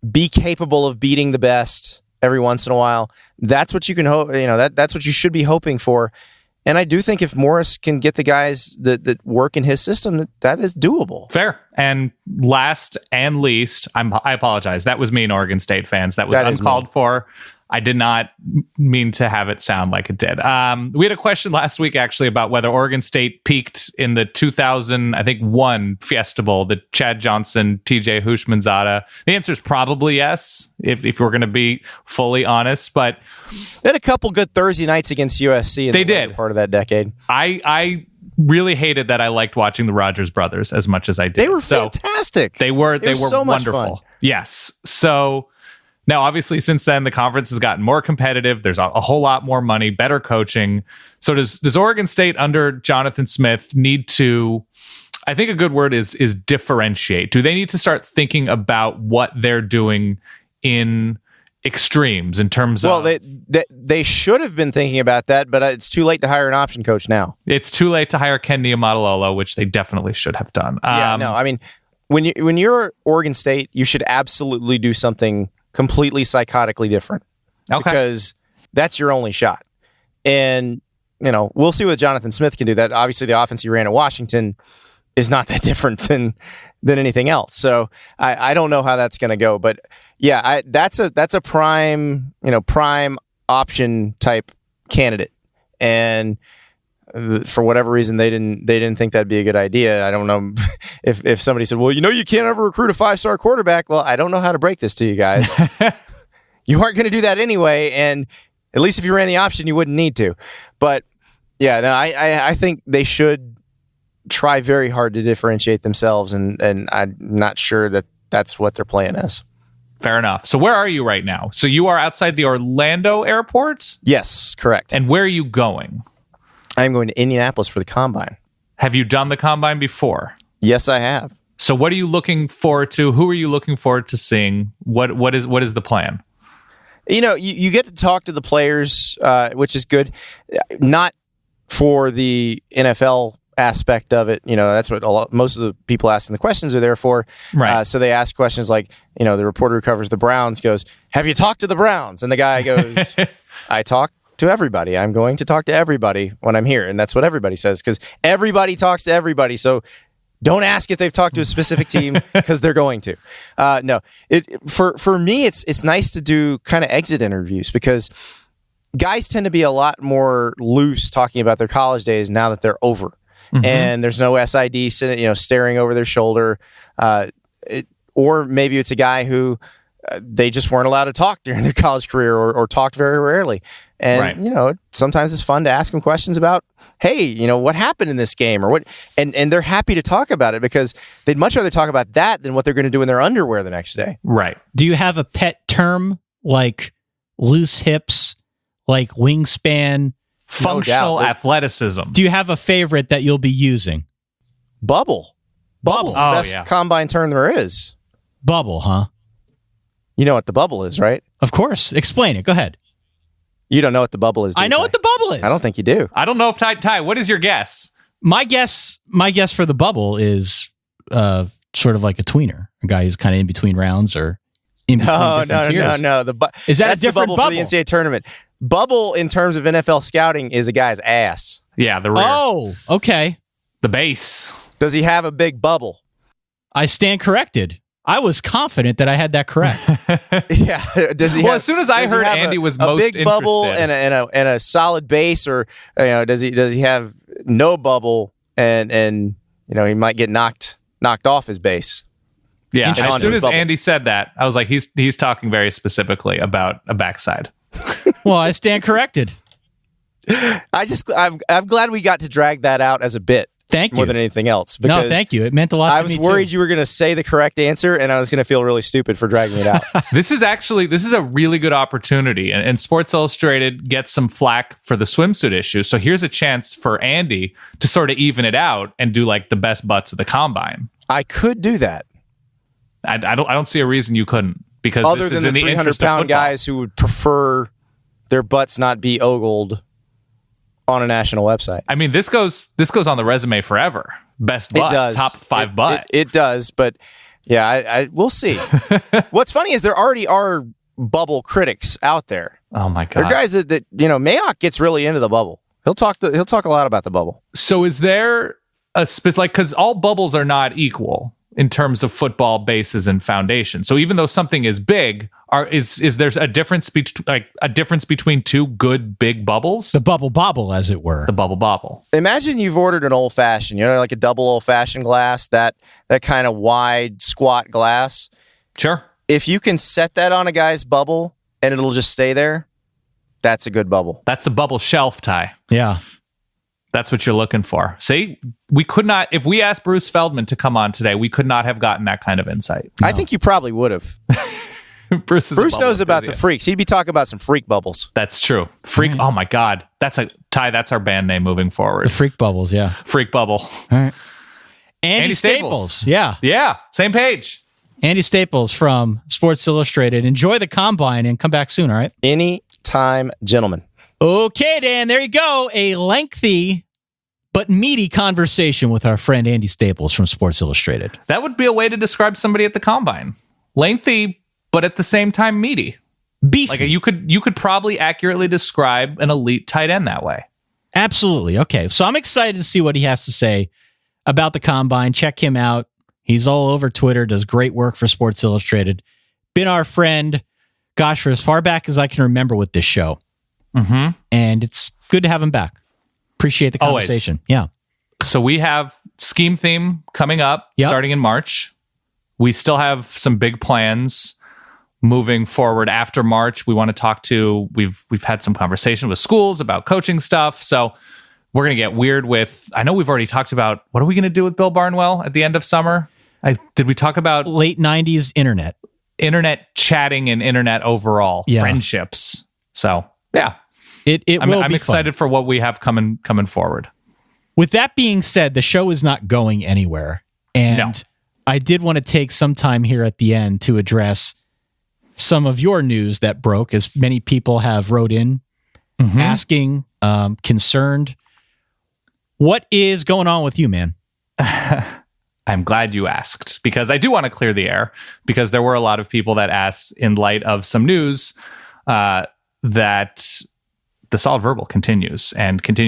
be capable of beating the best every once in a while. That's what you can hope. That's what you should be hoping for. And I do think if Morris can get the guys that work in his system, that is doable. Fair. And last and least, I apologize. That was me and Oregon State fans. That was uncalled for. I did not mean to have it sound like it did. We had a question last week, actually, about whether Oregon State peaked in the 2001 Fiesta Bowl, the Chad Johnson, TJ Hushmanzada. The answer is probably yes, if we're going to be fully honest. But they had a couple good Thursday nights against USC in the part of that decade. I really hated that I liked watching the Rogers brothers as much as I did. They were fantastic. They were so wonderful. Much fun. Yes. So now, obviously, since then, the conference has gotten more competitive. There's a whole lot more money, better coaching. So does Oregon State under Jonathan Smith need to, I think a good word is differentiate. Do they need to start thinking about what they're doing in extremes in terms of... Well, they should have been thinking about that, but it's too late to hire an option coach now. It's too late to hire Ken Niumatalolo, which they definitely should have done. I mean, when you're Oregon State, you should absolutely do something completely psychotically different. Okay. Because that's your only shot. And, we'll see what Jonathan Smith can do. That obviously the offense he ran at Washington is not that different than anything else. So I don't know how that's going to go. But yeah, that's a prime option type candidate. And for whatever reason, they didn't think that'd be a good idea. I don't know if somebody said, well, you can't ever recruit a 5-star quarterback. Well, I don't know how to break this to you guys. You aren't going to do that anyway. And at least if you ran the option, you wouldn't need to. But yeah, no, I think they should try very hard to differentiate themselves. And I'm not sure that that's what their plan is. Fair enough. So where are you right now? So you are outside the Orlando airport? Yes, correct. And where are you going? I'm going to Indianapolis for the Combine. Have you done the Combine before? Yes, I have. So what are you looking forward to? Who are you looking forward to seeing? What is the plan? You get to talk to the players, which is good. Not for the NFL aspect of it. That's what most of the people asking the questions are there for. Right. So they ask questions like, the reporter who covers the Browns goes, have you talked to the Browns? And the guy goes, I talked to everybody. I'm going to talk to everybody when I'm here. And that's what everybody says, because everybody talks to everybody. So don't ask if they've talked to a specific team, because they're going to. No, for me, it's nice to do kind of exit interviews, because guys tend to be a lot more loose talking about their college days now that they're over. Mm-hmm. And there's no SID staring over their shoulder. or maybe it's a guy who they just weren't allowed to talk during their college career or talked very rarely. And, sometimes it's fun to ask them questions about, hey, what happened in this game or what? And they're happy to talk about it because they'd much rather talk about that than what they're going to do in their underwear the next day. Right. Do you have a pet term like loose hips, like wingspan? Functional athleticism. Do you have a favorite that you'll be using? Bubble. Bubble's the best combine term there is. Bubble, huh? You know what the bubble is, right? Of course. Explain it. Go ahead. You don't know what the bubble is, do you, I know Ty? what the bubble is. I don't think you do. I don't know if Ty, what is your guess? My guess for the bubble is sort of like a tweener, a guy who's kind of in between rounds or in between tiers. No. Is that that's a different the bubble for the NCAA tournament? Bubble in terms of NFL scouting is a guy's ass. Yeah, the rear. Oh, okay. The base. Does he have a big bubble? I stand corrected. I was confident that I had that correct. Yeah. Does he? As soon as I heard Andy was most big interested, bubble and a solid base, or does he have no bubble and he might get knocked off his base? Yeah. As soon as Andy said that, I was like, he's talking very specifically about a backside. Well, I stand corrected. I'm glad we got to drag that out as a bit. Thank you. More than anything else. No, thank you. It meant a lot to me, I was worried you were going to say the correct answer, and I was going to feel really stupid for dragging it out. This is a really good opportunity, and Sports Illustrated gets some flack for the swimsuit issue. So here's a chance for Andy to sort of even it out and do like the best butts of the combine. I could do that. I don't see a reason you couldn't, because other this is than in the the interest of 300-pound football. guys who would prefer their butts not be ogled on a national website. I mean, this goes on the resume forever. Best butt, it does. top 5 butt. It does, but yeah, we'll see. What's funny is there already are bubble critics out there. Oh my god, there are guys that Mayock gets really into the bubble. He'll talk a lot about the bubble. So is there a because all bubbles are not equal in terms of football bases and foundation. So even though something is big, is there a difference between two good big bubbles? The bubble bobble, as it were. The bubble bobble. Imagine you've ordered an old fashioned, like a double old fashioned glass, that kind of wide squat glass. Sure. If you can set that on a guy's bubble and it'll just stay there, that's a good bubble. That's a bubble shelf, Ty. Yeah. That's what you're looking for. See, we could not, if we asked Bruce Feldman to come on today, we could not have gotten that kind of insight. No. I think you probably would have. Bruce knows about the freaks. He'd be talking about some freak bubbles. That's true. Freak. Right. Oh my God. That's our band name moving forward. The Freak Bubbles. Yeah. Freak Bubble. All right. Andy Staples. Yeah. Yeah. Same page. Andy Staples from Sports Illustrated. Enjoy the combine and come back soon. All right. Anytime, gentlemen. Okay, Dan, there you go. A lengthy but meaty conversation with our friend Andy Staples from Sports Illustrated. That would be a way to describe somebody at the combine. Lengthy, but at the same time meaty. Beefy. Like you could probably accurately describe an elite tight end that way. Absolutely. Okay, so I'm excited to see what he has to say about the combine. Check him out. He's all over Twitter, does great work for Sports Illustrated. Been our friend, gosh, for as far back as I can remember with this show. Mm-hmm. And it's good to have him back. Appreciate the conversation. Always. Yeah. So we have Scheme Theme coming up starting in March. We still have some big plans moving forward after March. We want to talk to, we've had some conversation with schools about coaching stuff. So we're going to get weird with, I know we've already talked about, what are we going to do with Bill Barnwell at the end of summer? Did we talk about late 90s internet chatting and internet overall friendships? So yeah. I'm excited for what we have coming forward. With that being said, the show is not going anywhere. And I did want to take some time here at the end to address some of your news that broke, as many people have wrote in asking, concerned. What is going on with you, man? I'm glad you asked, because I do want to clear the air, because there were a lot of people that asked in light of some news that the Solid Verbal continues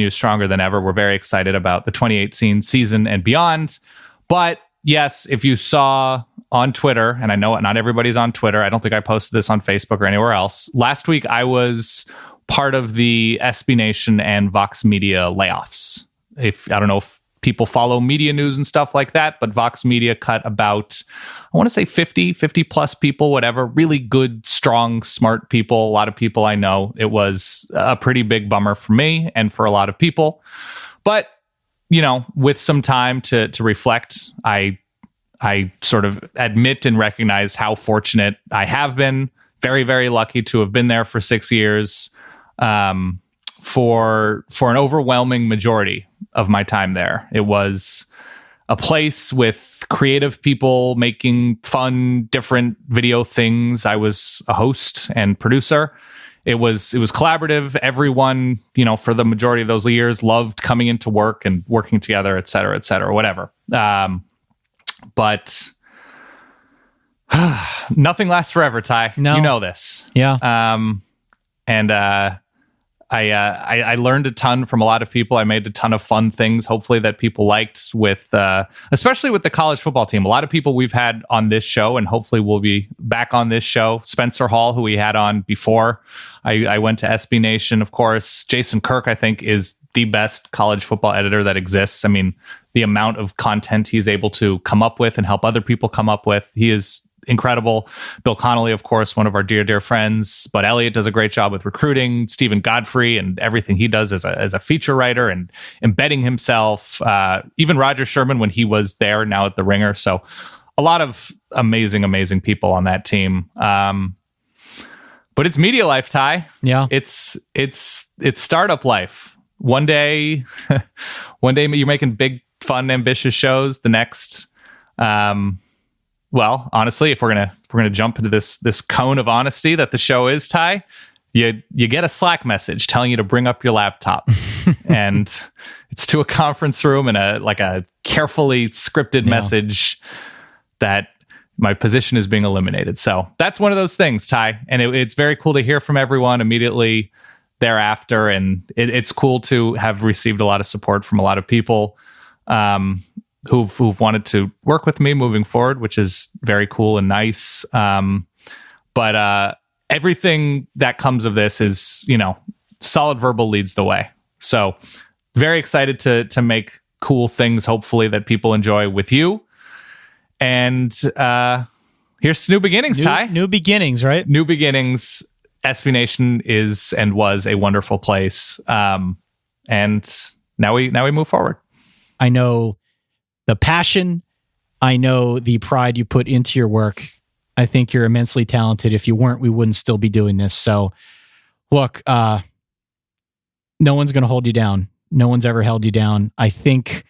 stronger than ever. We're very excited about the 2018 season and beyond. But yes, if you saw on Twitter, and I know not everybody's on Twitter, I don't think I posted this on Facebook or anywhere else. Last week, I was part of the SB Nation and Vox Media layoffs. I don't know if people follow media news and stuff like that, but Vox Media cut about, I want to say 50 plus people, whatever, really good, strong, smart people, a lot of people I know. It was a pretty big bummer for me and for a lot of people. But, with some time to reflect, I sort of admit and recognize how fortunate I have been. Very, very lucky to have been there for 6 years. For an overwhelming majority of my time there. It was a place with creative people making fun, different video things. I was a host and producer. It was collaborative. Everyone, for the majority of those years, loved coming into work and working together, et cetera, whatever. But nothing lasts forever, Ty. No. You know this. Yeah. I learned a ton from a lot of people. I made a ton of fun things, hopefully, that people liked, with especially with the college football team. A lot of people we've had on this show, and hopefully we'll be back on this show. Spencer Hall, who we had on before I went to SB Nation, of course. Jason Kirk, I think, is the best college football editor that exists. I mean, the amount of content he's able to come up with and help other people come up with, he is incredible. Bill Connolly, of course, one of our dear friends. Bud Elliott does a great job with recruiting. Stephen Godfrey and everything he does as a feature writer and embedding himself. Even Roger Sherman when he was there, now at the Ringer. So a lot of amazing people on that team. But it's media life, Ty. Yeah, it's startup life. One day you're making big, fun, ambitious shows. The next. Well, honestly, if we're gonna jump into this cone of honesty that the show is, Ty, you get a Slack message telling you to bring up your laptop, and it's to a conference room and a carefully scripted message that my position is being eliminated. So that's one of those things, Ty, and it's very cool to hear from everyone immediately thereafter, and it's cool to have received a lot of support from a lot of people. Who've wanted to work with me moving forward, which is very cool and nice. But everything that comes of this is, Solid Verbal leads the way. So very excited to make cool things, hopefully, that people enjoy with you. And here's to new beginnings, Ty. New beginnings, right? New beginnings. SB Nation is and was a wonderful place. And now we move forward. I know the passion, I know the pride you put into your work. I think you're immensely talented. If you weren't, we wouldn't still be doing this. So, look, no one's going to hold you down. No one's ever held you down. I think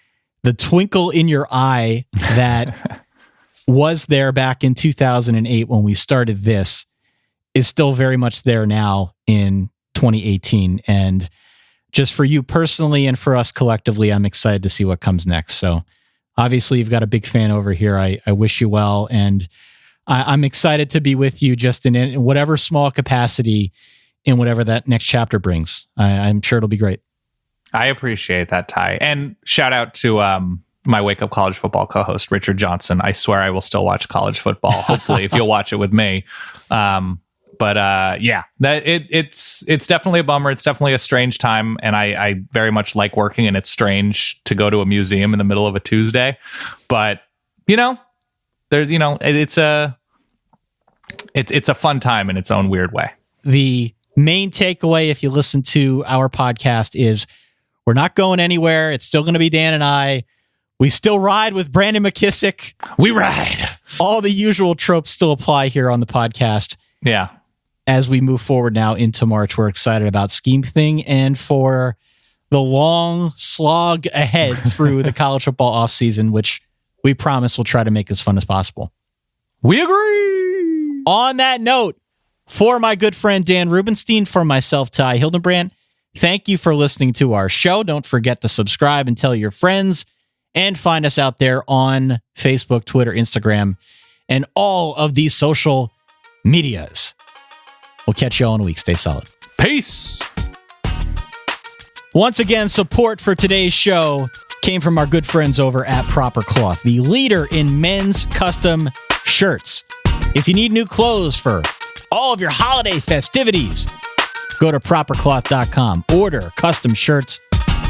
the twinkle in your eye that was there back in 2008 when we started this is still very much there now in 2018. And just for you personally and for us collectively, I'm excited to see what comes next. So, obviously, you've got a big fan over here. I wish you well, and I'm excited to be with you just in whatever small capacity in whatever that next chapter brings. I'm sure it'll be great. I appreciate that, Ty. And shout out to my Wake Up College Football co-host, Richard Johnson. I swear I will still watch college football, hopefully, if you'll watch it with me. But it's definitely a bummer. It's definitely a strange time, and I very much like working, and it's strange to go to a museum in the middle of a Tuesday. But it's a fun time in its own weird way. The main takeaway, if you listen to our podcast, is we're not going anywhere. It's still going to be Dan and I. We still ride with Brandon McKissick. We ride. All the usual tropes still apply here on the podcast. Yeah. As we move forward now into March, we're excited about Scheme Thing and for the long slog ahead through the college football offseason, which we promise we'll try to make as fun as possible. We agree. On that note, for my good friend Dan Rubenstein, for myself, Ty Hildenbrand, thank you for listening to our show. Don't forget to subscribe and tell your friends, and find us out there on Facebook, Twitter, Instagram, and all of these social medias. We'll catch you all in a week. Stay solid. Peace. Once again, support for today's show came from our good friends over at Proper Cloth, the leader in men's custom shirts. If you need new clothes for all of your holiday festivities, go to propercloth.com. Order custom shirts.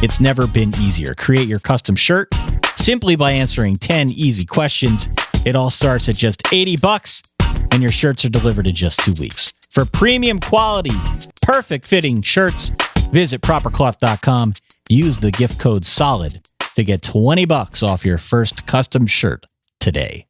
It's never been easier. Create your custom shirt simply by answering 10 easy questions. It all starts at just $80, and your shirts are delivered in just 2 weeks. For premium quality, perfect fitting shirts, visit propercloth.com. Use the gift code SOLID to get $20 off your first custom shirt today.